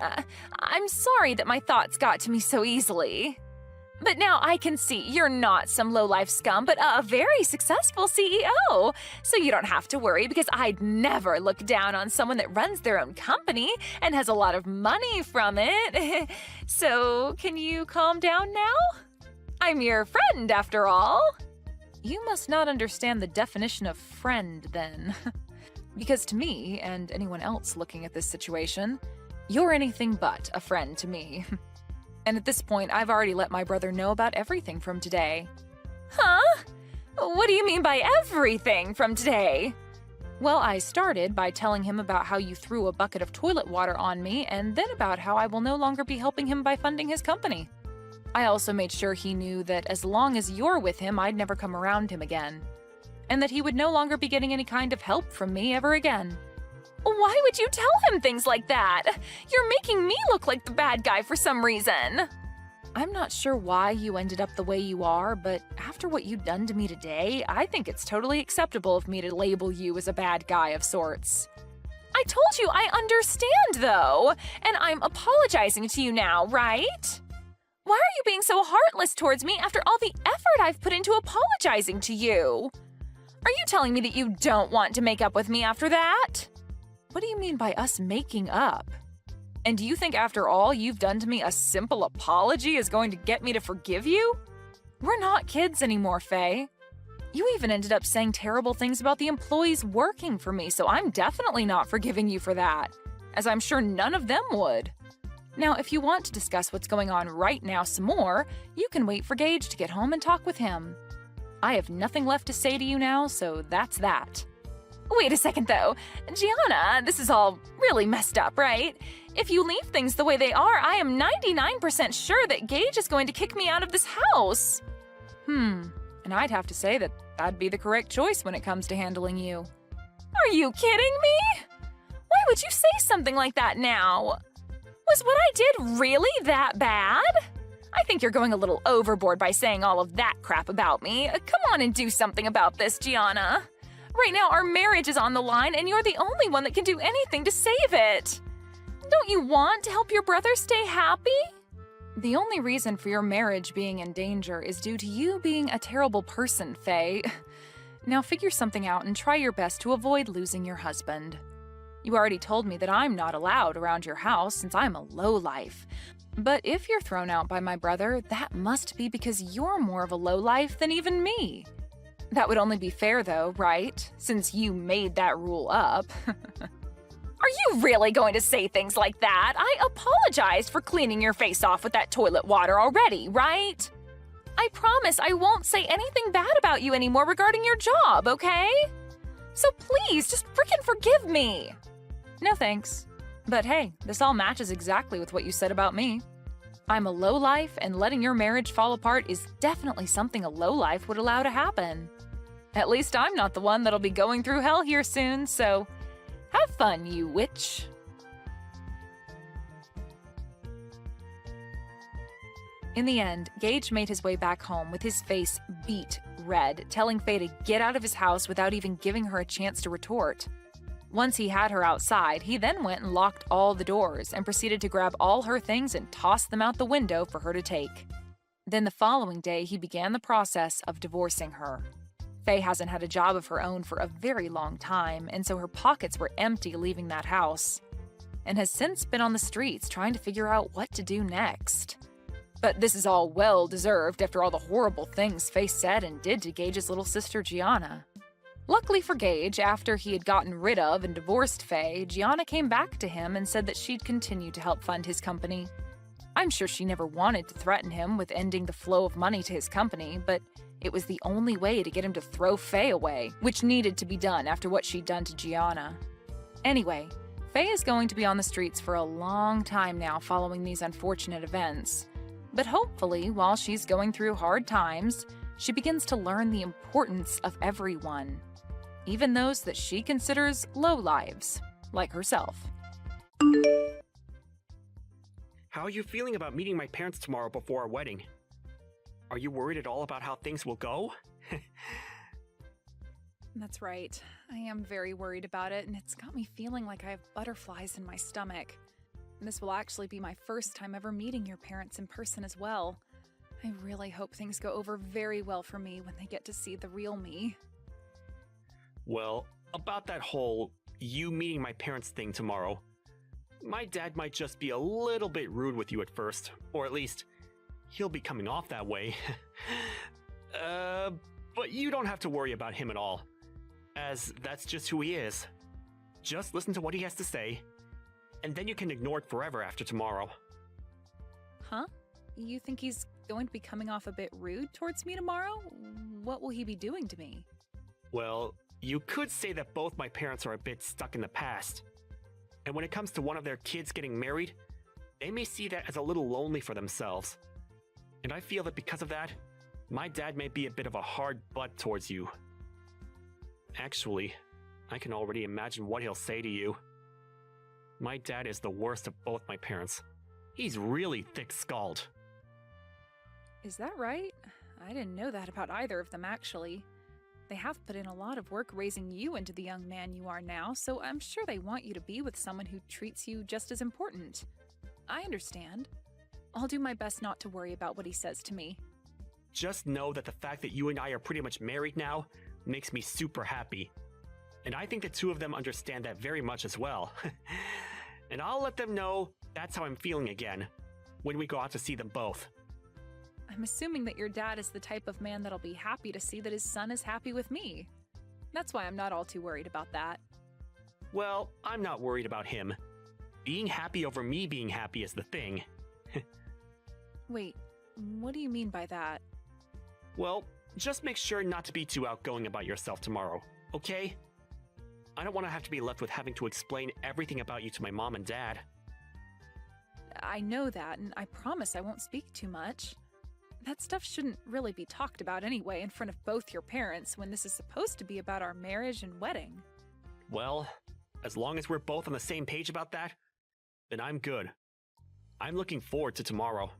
Speaker 5: I'm sorry that my thoughts got to me so easily. But now I can see you're not some low-life scum, but a very successful CEO. So you don't have to worry because I'd never look down on someone that runs their own company and has a lot of money from it. So can you calm down now? I'm your friend, after all. You must not understand the definition of friend, then. Because to me, and anyone else looking at this situation, you're anything but a friend to me. And at this point, I've already let my brother know about everything from today. Huh? What do you mean by everything from today? Well, I started by telling him about how you threw a bucket of toilet water on me, and then about how I will no longer be helping him by funding his company. I also made sure he knew that as long as you're with him, I'd never come around him again. And that he would no longer be getting any kind of help from me ever again. Why would you tell him things like that? You're making me look like the bad guy for some reason. I'm not sure why you ended up the way you are, but after what you've done to me today, I think it's totally acceptable of me to label you as a bad guy of sorts. I told you I understand, though, and I'm apologizing to you now, right? Why are you being so heartless towards me after all the effort I've put into apologizing to you? Are you telling me that you don't want to make up with me after that? What do you mean by us making up? And do you think after all you've done to me, a simple apology is going to get me to forgive you? We're not kids anymore, Faye. You even ended up saying terrible things about the employees working for me, so I'm definitely not forgiving you for that, as I'm sure none of them would. Now, if you want to discuss what's going on right now some more, you can wait for Gage to get home and talk with him. I have nothing left to say to you now, so that's that. Wait a second, though. Gianna, this is all really messed up, right? If you leave things the way they are, I am 99% sure that Gage is going to kick me out of this house. And I'd have to say that that'd be the correct choice when it comes to handling you. Are you kidding me? Why would you say something like that now? Was what I did really that bad? I think you're going a little overboard by saying all of that crap about me. Come on and do something about this, Gianna. Right now, our marriage is on the line, and you're the only one that can do anything to save it. Don't you want to help your brother stay happy? The only reason for your marriage being in danger is due to you being a terrible person, Faye. Now figure something out and try your best to avoid losing your husband. You already told me that I'm not allowed around your house since I'm a lowlife. But if you're thrown out by my brother, that must be because you're more of a lowlife than even me. That would only be fair, though, right? Since you made that rule up. Are you really going to say things like that? I apologized for cleaning your face off with that toilet water already, right? I promise I won't say anything bad about you anymore regarding your job, okay? So please, just frickin' forgive me. No thanks. But hey, this all matches exactly with what you said about me. I'm a lowlife, and letting your marriage fall apart is definitely something a lowlife would allow to happen. At least I'm not the one that'll be going through hell here soon, so have fun, you witch. In the end, Gage made his way back home with his face beet red, telling Faye to get out of his house without even giving her a chance to retort. Once he had her outside, he then went and locked all the doors and proceeded to grab all her things and toss them out the window for her to take. Then the following day, he began the process of divorcing her. Faye hasn't had a job of her own for a very long time, and so her pockets were empty leaving that house, and has since been on the streets trying to figure out what to do next. But this is all well-deserved after all the horrible things Faye said and did to Gage's little sister Gianna. Luckily for Gage, after he had gotten rid of and divorced Faye, Gianna came back to him and said that she'd continue to help fund his company. I'm sure she never wanted to threaten him with ending the flow of money to his company, but it was the only way to get him to throw Faye away, which needed to be done after what she'd done to Gianna. Anyway, Faye is going to be on the streets for a long time now following these unfortunate events. But hopefully, while she's going through hard times, she begins to learn the importance of everyone, even those that she considers low lives, like herself.
Speaker 3: How are you feeling about meeting my parents tomorrow before our wedding? Are you worried at all about how things will go?
Speaker 5: That's right. I am very worried about it, and it's got me feeling like I have butterflies in my stomach. This will actually be my first time ever meeting your parents in person as well. I really hope things go over very well for me when they get to see the real me.
Speaker 3: Well, about that whole you meeting my parents thing tomorrow, my dad might just be a little bit rude with you at first, or at least he'll be coming off that way. But you don't have to worry about him at all, as that's just who he is. Just listen to what he has to say, and then you can ignore it forever after tomorrow.
Speaker 5: Huh? You think he's going to be coming off a bit rude towards me tomorrow? What will he be doing to me?
Speaker 3: Well, you could say that both my parents are a bit stuck in the past. And when it comes to one of their kids getting married, they may see that as a little lonely for themselves. And I feel that because of that, my dad may be a bit of a hard butt towards you. Actually, I can already imagine what he'll say to you. My dad is the worst of both my parents. He's really thick-skulled.
Speaker 5: Is that right? I didn't know that about either of them, actually. They have put in a lot of work raising you into the young man you are now, so I'm sure they want you to be with someone who treats you just as important. I understand. I'll do my best not to worry about what he says to me.
Speaker 3: Just know that the fact that you and I are pretty much married now makes me super happy. And I think the two of them understand that very much as well. And I'll let them know that's how I'm feeling again, when we go out to see them both.
Speaker 5: I'm assuming that your dad is the type of man that'll be happy to see that his son is happy with me. That's why I'm not all too worried about that.
Speaker 3: Well, I'm not worried about him. Being happy over me being happy is the thing.
Speaker 5: Wait, what do you mean by that?
Speaker 3: Well, just make sure not to be too outgoing about yourself tomorrow, okay? I don't want to have to be left with having to explain everything about you to my mom and dad.
Speaker 5: I know that, and I promise I won't speak too much. That stuff shouldn't really be talked about anyway in front of both your parents when this is supposed to be about our marriage and wedding.
Speaker 3: Well, as long as we're both on the same page about that, then I'm good. I'm looking forward to tomorrow.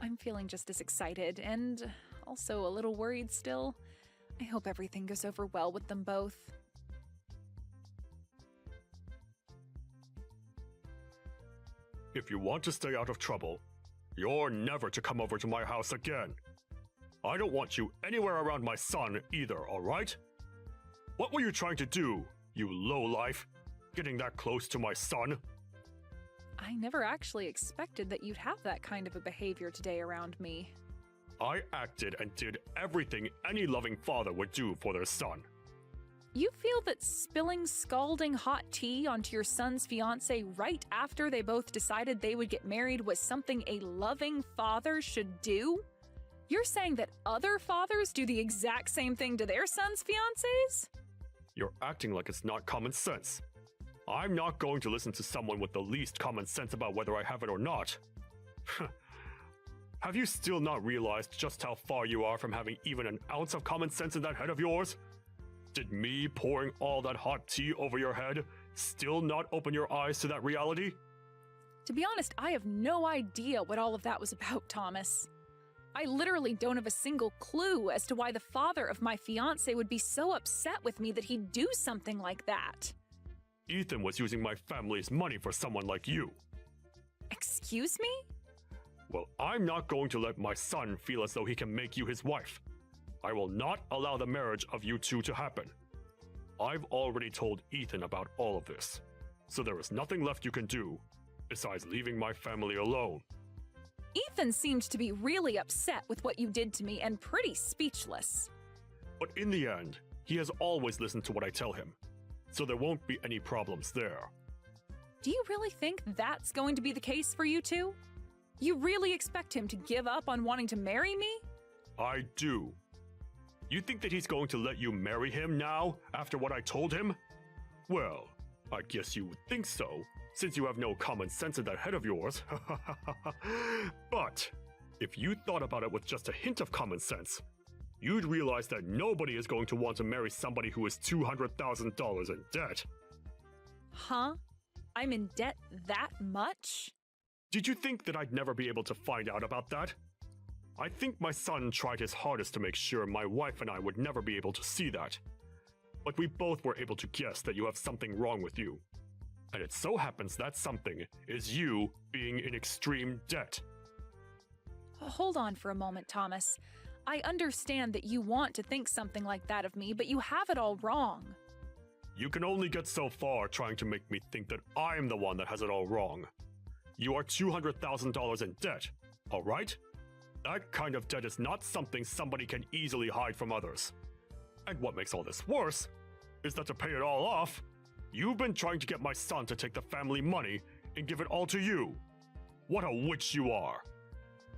Speaker 5: I'm feeling just as excited and also a little worried still. I hope everything goes over well with them both.
Speaker 6: If you want to stay out of trouble, you're never to come over to my house again. I don't want you anywhere around my son either, alright? What were you trying to do, you lowlife? Getting that close to my son?
Speaker 5: I never actually expected that you'd have that kind of a behavior today around me.
Speaker 6: I acted and did everything any loving father would do for their son.
Speaker 5: You feel that spilling scalding hot tea onto your son's fiancée right after they both decided they would get married was something a loving father should do? You're saying that other fathers do the exact same thing to their sons' fiancés?
Speaker 6: You're acting like it's not common sense. I'm not going to listen to someone with the least common sense about whether I have it or not. Have you still not realized just how far you are from having even an ounce of common sense in that head of yours? Did me pouring all that hot tea over your head still not open your eyes to that reality?
Speaker 5: To be honest, I have no idea what all of that was about, Thomas. I literally don't have a single clue as to why the father of my fiancé would be so upset with me that he'd do something like that.
Speaker 6: Ethan was using my family's money for someone like you.
Speaker 5: Excuse me?
Speaker 6: Well, I'm not going to let my son feel as though he can make you his wife. I will not allow the marriage of you two to happen. I've already told Ethan about all of this, so there is nothing left you can do besides leaving my family alone.
Speaker 5: Ethan seemed to be really upset with what you did to me and pretty speechless.
Speaker 6: But in the end, he has always listened to what I tell him, so there won't be any problems there.
Speaker 5: Do you really think that's going to be the case for you two? You really expect him to give up on wanting to marry me?
Speaker 6: I do. You think that he's going to let you marry him now, after what I told him? Well, I guess you would think so, since you have no common sense in that head of yours. But, if you thought about it with just a hint of common sense, you'd realize that nobody is going to want to marry somebody who is $200,000 in debt.
Speaker 5: Huh? I'm in debt that much?
Speaker 6: Did you think that I'd never be able to find out about that? I think my son tried his hardest to make sure my wife and I would never be able to see that. But we both were able to guess that you have something wrong with you. And it so happens that something is you being in extreme debt.
Speaker 5: Hold on for a moment, Thomas. I understand that you want to think something like that of me, but you have it all wrong.
Speaker 6: You can only get so far trying to make me think that I'm the one that has it all wrong. You are $200,000 in debt, all right? That kind of debt is not something somebody can easily hide from others. And what makes all this worse is that to pay it all off, you've been trying to get my son to take the family money and give it all to you. What a witch you are.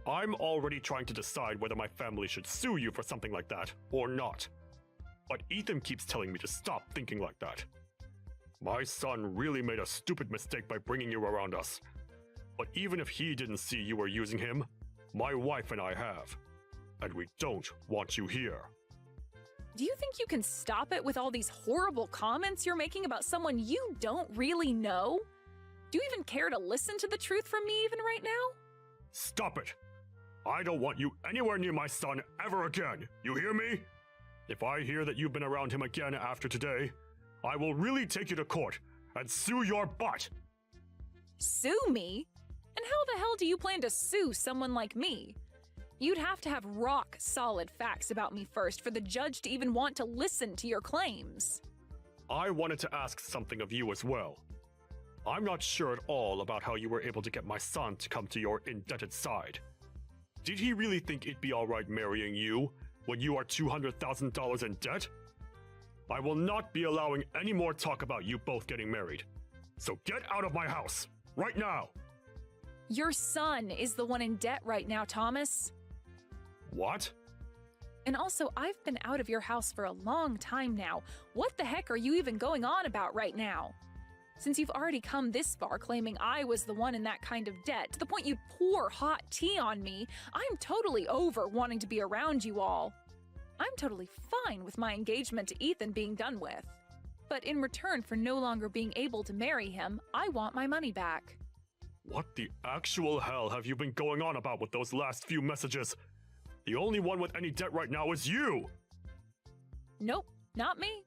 Speaker 6: I'm already trying to decide whether my family should sue you for something like that or not. But Ethan keeps telling me to stop thinking like that. My son really made a stupid mistake by bringing you around us. But even if he didn't see you were using him, my wife and I have. And we don't want you here.
Speaker 5: Do you think you can stop it with all these horrible comments you're making about someone you don't really know? Do you even care to listen to the truth from me even right now?
Speaker 6: Stop it! I don't want you anywhere near my son ever again, you hear me? If I hear that you've been around him again after today, I will really take you to court and sue your butt!
Speaker 5: Sue me? And how the hell do you plan to sue someone like me? You'd have to have rock-solid facts about me first for the judge to even want to listen to your claims.
Speaker 6: I wanted to ask something of you as well. I'm not sure at all about how you were able to get my son to come to your indebted side. Did he really think it'd be alright marrying you when you are $200,000 in debt? I will not be allowing any more talk about you both getting married. So get out of my house, right now!
Speaker 5: Your son is the one in debt right now, Thomas.
Speaker 6: What?
Speaker 5: And also, I've been out of your house for a long time now. What the heck are you even going on about right now? Since you've already come this far claiming I was the one in that kind of debt, to the point you'd pour hot tea on me, I'm totally over wanting to be around you all. I'm totally fine with my engagement to Ethan being done with. But in return for no longer being able to marry him, I want my money back.
Speaker 6: What the actual hell have you been going on about with those last few messages? The only one with any debt right now is you!
Speaker 5: Nope, not me.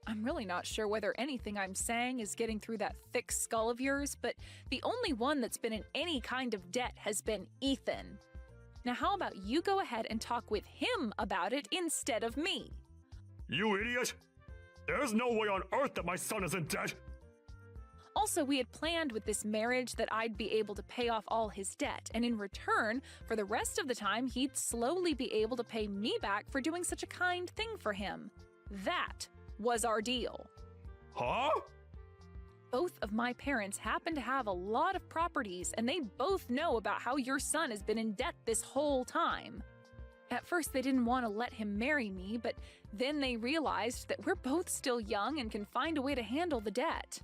Speaker 5: I'm really not sure whether anything I'm saying is getting through that thick skull of yours, but the only one that's been in any kind of debt has been Ethan. Now how about you go ahead and talk with him about it instead of me?
Speaker 6: You idiot! There's no way on earth that my son is in debt!
Speaker 5: Also, we had planned with this marriage that I'd be able to pay off all his debt, and in return, for the rest of the time, he'd slowly be able to pay me back for doing such a kind thing for him. That was our deal.
Speaker 6: Huh?
Speaker 5: Both of my parents happen to have a lot of properties, and they both know about how your son has been in debt this whole time. At first, they didn't want to let him marry me, but then they realized that we're both still young and can find a way to handle the debt.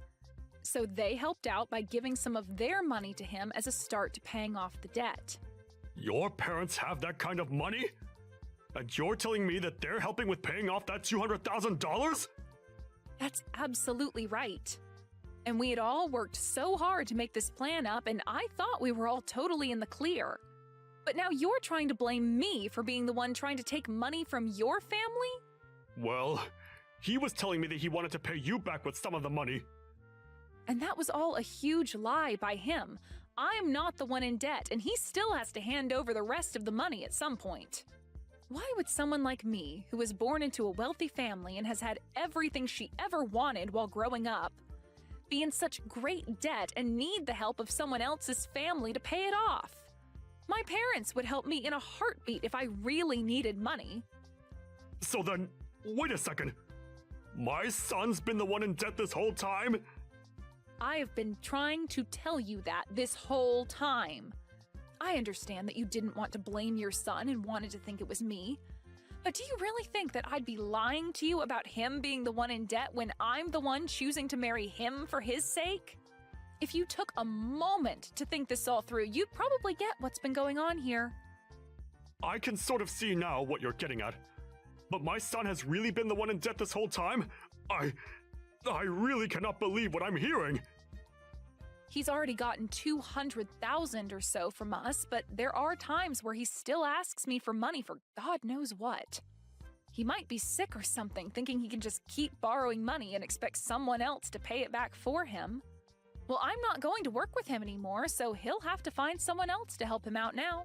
Speaker 5: So they helped out by giving some of their money to him as a start to paying off the debt.
Speaker 6: Your parents have that kind of money? And you're telling me that they're helping with paying off that $200,000?
Speaker 5: That's absolutely right. And we had all worked so hard to make this plan up, and I thought we were all totally in the clear. But now you're trying to blame me for being the one trying to take money from your family?
Speaker 6: Well, he was telling me that he wanted to pay you back with some of the money.
Speaker 5: And that was all a huge lie by him. I'm not the one in debt, and he still has to hand over the rest of the money at some point. Why would someone like me, who was born into a wealthy family and has had everything she ever wanted while growing up, be in such great debt and need the help of someone else's family to pay it off? My parents would help me in a heartbeat if I really needed money.
Speaker 6: So then, wait a second. My son's been the one in debt this whole time?
Speaker 5: I have been trying to tell you that this whole time. I understand that you didn't want to blame your son and wanted to think it was me. But do you really think that I'd be lying to you about him being the one in debt when I'm the one choosing to marry him for his sake? If you took a moment to think this all through, you'd probably get what's been going on here.
Speaker 6: I can sort of see now what you're getting at. But my son has really been the one in debt this whole time? I really cannot believe what I'm hearing.
Speaker 5: He's already gotten $200,000 or so from us, but there are times where he still asks me for money for God knows what. He might be sick or something, thinking he can just keep borrowing money and expect someone else to pay it back for him. Well, I'm not going to work with him anymore, so he'll have to find someone else to help him out now.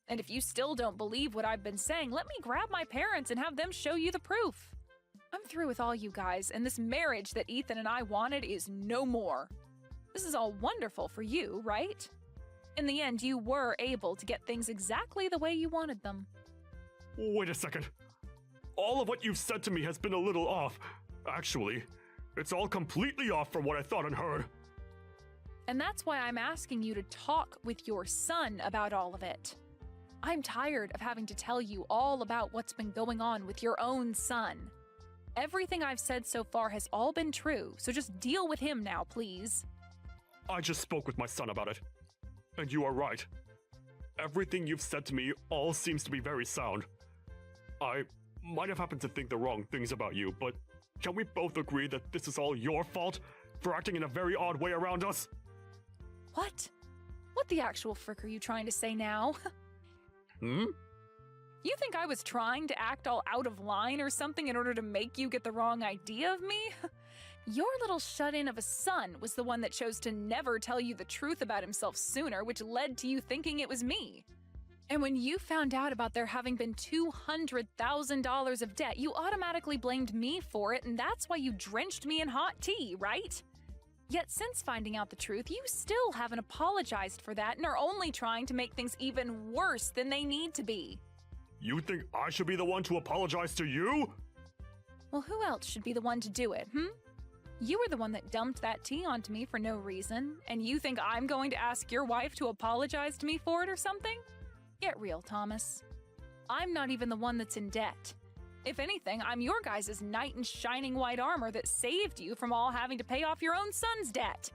Speaker 5: And if you still don't believe what I've been saying, let me grab my parents and have them show you the proof. I'm through with all you guys, and this marriage that Ethan and I wanted is no more. This is all wonderful for you, right? In the end, you were able to get things exactly the way you wanted them.
Speaker 6: Wait a second. All of what you've said to me has been a little off. Actually, it's all completely off from what I thought and heard.
Speaker 5: And that's why I'm asking you to talk with your son about all of it. I'm tired of having to tell you all about what's been going on with your own son. Everything I've said so far has all been true, so just deal with him now, please.
Speaker 6: I just spoke with my son about it. And you are right. Everything you've said to me all seems to be very sound. I might have happened to think the wrong things about you, but can we both agree that this is all your fault for acting in a very odd way around us?
Speaker 5: What? What the actual frick are you trying to say now?
Speaker 6: Hmm?
Speaker 5: You think I was trying to act all out of line or something in order to make you get the wrong idea of me? Your little shut-in of a son was the one that chose to never tell you the truth about himself sooner, which led to you thinking it was me. And when you found out about there having been $200,000 of debt, you automatically blamed me for it, and that's why you drenched me in hot tea, right? Yet since finding out the truth, you still haven't apologized for that and are only trying to make things even worse than they need to be.
Speaker 6: You think I should be the one to apologize to you?
Speaker 5: Well, who else should be the one to do it, You were the one that dumped that tea onto me for no reason, and you think I'm going to ask your wife to apologize to me for it or something? Get real, Thomas. I'm not even the one that's in debt. If anything, I'm your guys' knight in shining white armor that saved you from all having to pay off your own son's debt.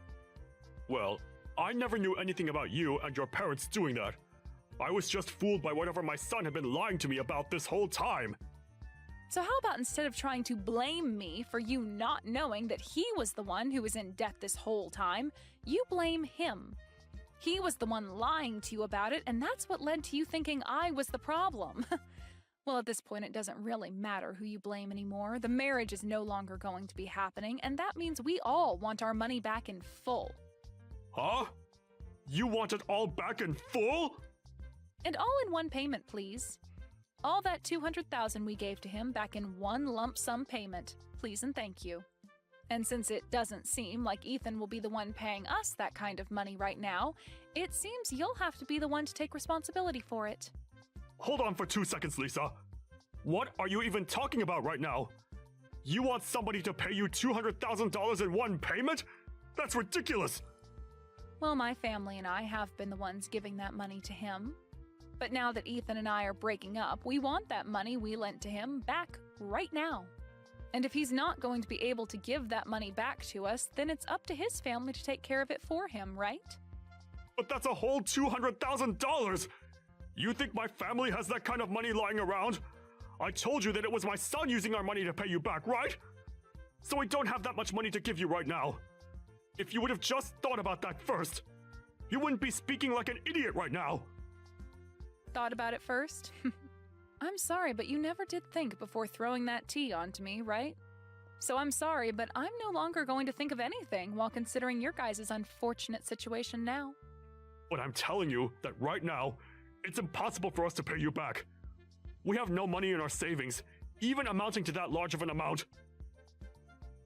Speaker 6: Well, I never knew anything about you and your parents doing that. I was just fooled by whatever my son had been lying to me about this whole time.
Speaker 5: So how about instead of trying to blame me for you not knowing that he was the one who was in debt this whole time, you blame him. He was the one lying to you about it, and that's what led to you thinking I was the problem. Well, at this point, it doesn't really matter who you blame anymore. The marriage is no longer going to be happening, and that means we all want our money back in full.
Speaker 6: Huh? You want it all back in full?
Speaker 5: And all in one payment, please. All that $200,000 we gave to him back in one lump sum payment, please and thank you. And since it doesn't seem like Ethan will be the one paying us that kind of money right now, it seems you'll have to be the one to take responsibility for it.
Speaker 6: Hold on for 2 seconds, Lisa. What are you even talking about right now? You want somebody to pay you $200,000 in one payment? That's ridiculous!
Speaker 5: Well, my family and I have been the ones giving that money to him. But now that Ethan and I are breaking up, we want that money we lent to him back right now. And if he's not going to be able to give that money back to us, then it's up to his family to take care of it for him, right?
Speaker 6: But that's a whole $200,000! You think my family has that kind of money lying around? I told you that it was my son using our money to pay you back, right? So we don't have that much money to give you right now. If you would have just thought about that first, you wouldn't be speaking like an idiot right now.
Speaker 5: Thought about it first? I'm sorry, but you never did think before throwing that tea onto me, right? So I'm sorry, but I'm no longer going to think of anything while considering your guys' unfortunate situation now.
Speaker 6: But I'm telling you that right now, it's impossible for us to pay you back. We have no money in our savings, even amounting to that large of an amount.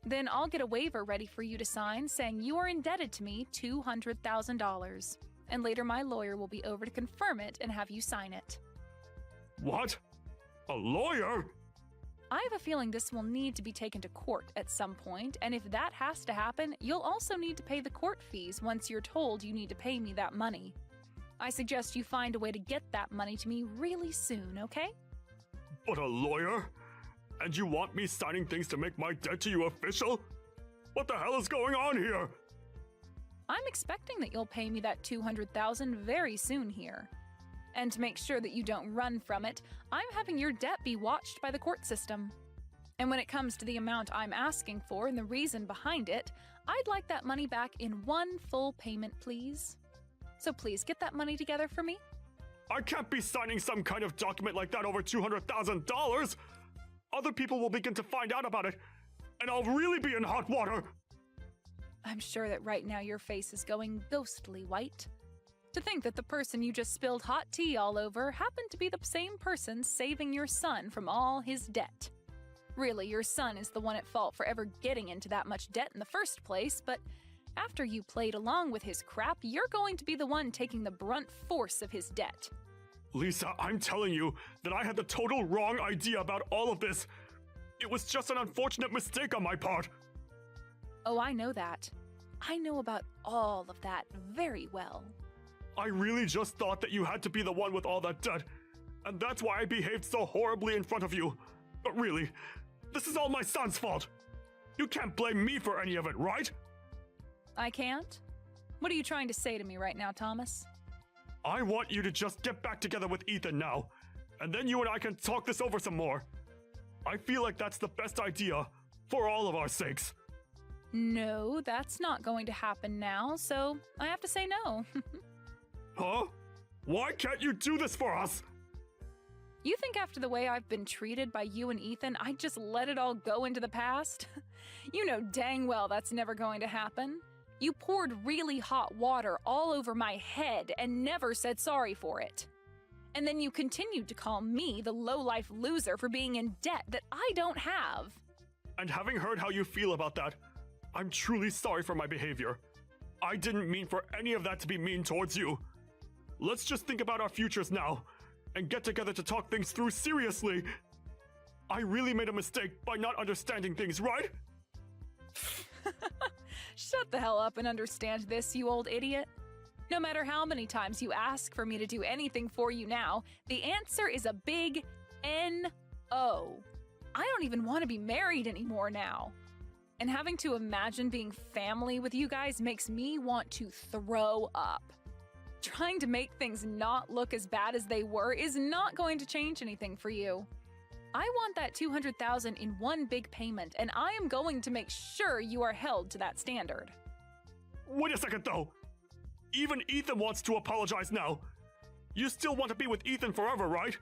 Speaker 5: Then I'll get a waiver ready for you to sign saying you are indebted to me $200,000. And later my lawyer will be over to confirm it and have you sign it.
Speaker 6: What? A lawyer?
Speaker 5: I have a feeling this will need to be taken to court at some point, and if that has to happen, you'll also need to pay the court fees once you're told you need to pay me that money. I suggest you find a way to get that money to me really soon, okay?
Speaker 6: But a lawyer? And you want me signing things to make my debt to you official? What the hell is going on here?
Speaker 5: I'm expecting that you'll pay me that $200,000 very soon here. And to make sure that you don't run from it, I'm having your debt be watched by the court system. And when it comes to the amount I'm asking for and the reason behind it, I'd like that money back in one full payment, please. So please get that money together for me.
Speaker 6: I can't be signing some kind of document like that over $200,000! Other people will begin to find out about it, and I'll really be in hot water!
Speaker 5: I'm sure that right now your face is going ghostly white. To think that the person you just spilled hot tea all over happened to be the same person saving your son from all his debt. Really, your son is the one at fault for ever getting into that much debt in the first place, but after you played along with his crap, you're going to be the one taking the brunt force of his debt.
Speaker 6: Lisa, I'm telling you that I had the total wrong idea about all of this. It was just an unfortunate mistake on my part.
Speaker 5: Oh, I know that. I know about all of that very well.
Speaker 6: I really just thought that you had to be the one with all that debt, and that's why I behaved so horribly in front of you. But really, this is all my son's fault. You can't blame me for any of it, right?
Speaker 5: I can't? What are you trying to say to me right now, Thomas?
Speaker 6: I want you to just get back together with Ethan now, and then you and I can talk this over some more. I feel like that's the best idea, for all of our sakes.
Speaker 5: No, that's not going to happen now, so I have to say no.
Speaker 6: Huh? Why can't you do this for us?
Speaker 5: You think after the way I've been treated by you and Ethan, I'd just let it all go into the past? You know dang well that's never going to happen. You poured really hot water all over my head and never said sorry for it. And then you continued to call me the low-life loser for being in debt that I don't have.
Speaker 6: And having heard how you feel about that, I'm truly sorry for my behavior. I didn't mean for any of that to be mean towards you. Let's just think about our futures now and get together to talk things through seriously. I really made a mistake by not understanding things, right?
Speaker 5: Shut the hell up and understand this, you old idiot. No matter how many times you ask for me to do anything for you now, the answer is a big N-O. I don't even want to be married anymore now. And having to imagine being family with you guys makes me want to throw up. Trying to make things not look as bad as they were is not going to change anything for you. I want that $200,000 in one big payment, and I am going to make sure you are held to that standard.
Speaker 6: Wait a second, though. Even Ethan wants to apologize now. You still want to be with Ethan forever, right?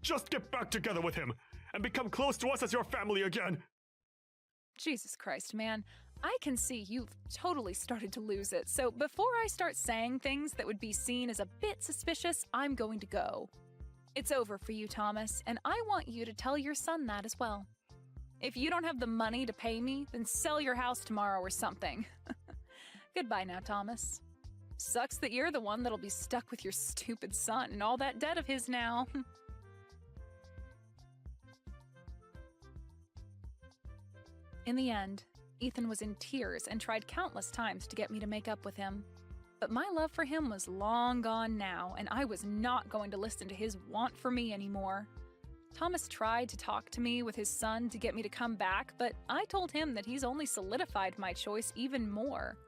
Speaker 6: Just get back together with him and become close to us as your family again.
Speaker 5: Jesus Christ, man. I can see you've totally started to lose it, so before I start saying things that would be seen as a bit suspicious, I'm going to go. It's over for you, Thomas, and I want you to tell your son that as well. If you don't have the money to pay me, then sell your house tomorrow or something. Goodbye now, Thomas. Sucks that you're the one that'll be stuck with your stupid son and all that debt of his now. In the end, Ethan was in tears and tried countless times to get me to make up with him. But my love for him was long gone now, and I was not going to listen to his want for me anymore. Thomas tried to talk to me with his son to get me to come back, but I told him that he's only solidified my choice even more,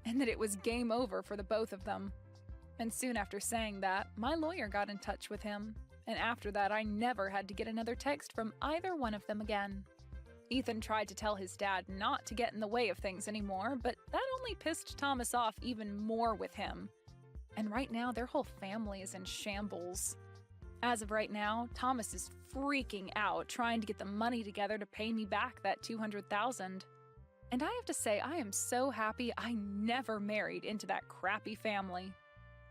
Speaker 5: and that it was game over for the both of them. And soon after saying that, my lawyer got in touch with him, and after that I never had to get another text from either one of them again. Ethan tried to tell his dad not to get in the way of things anymore, but that only pissed Thomas off even more with him. And right now, their whole family is in shambles. As of right now, Thomas is freaking out trying to get the money together to pay me back that $200,000. And I have to say, I am so happy I never married into that crappy family.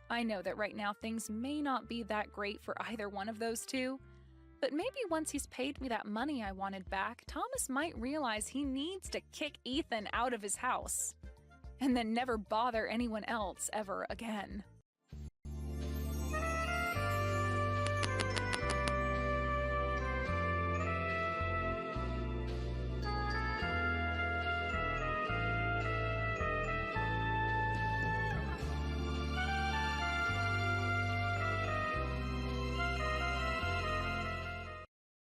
Speaker 5: I know that right now things may not be that great for either one of those two, but maybe once he's paid me that money I wanted back, Thomas might realize he needs to kick Ethan out of his house and then never bother anyone else ever again.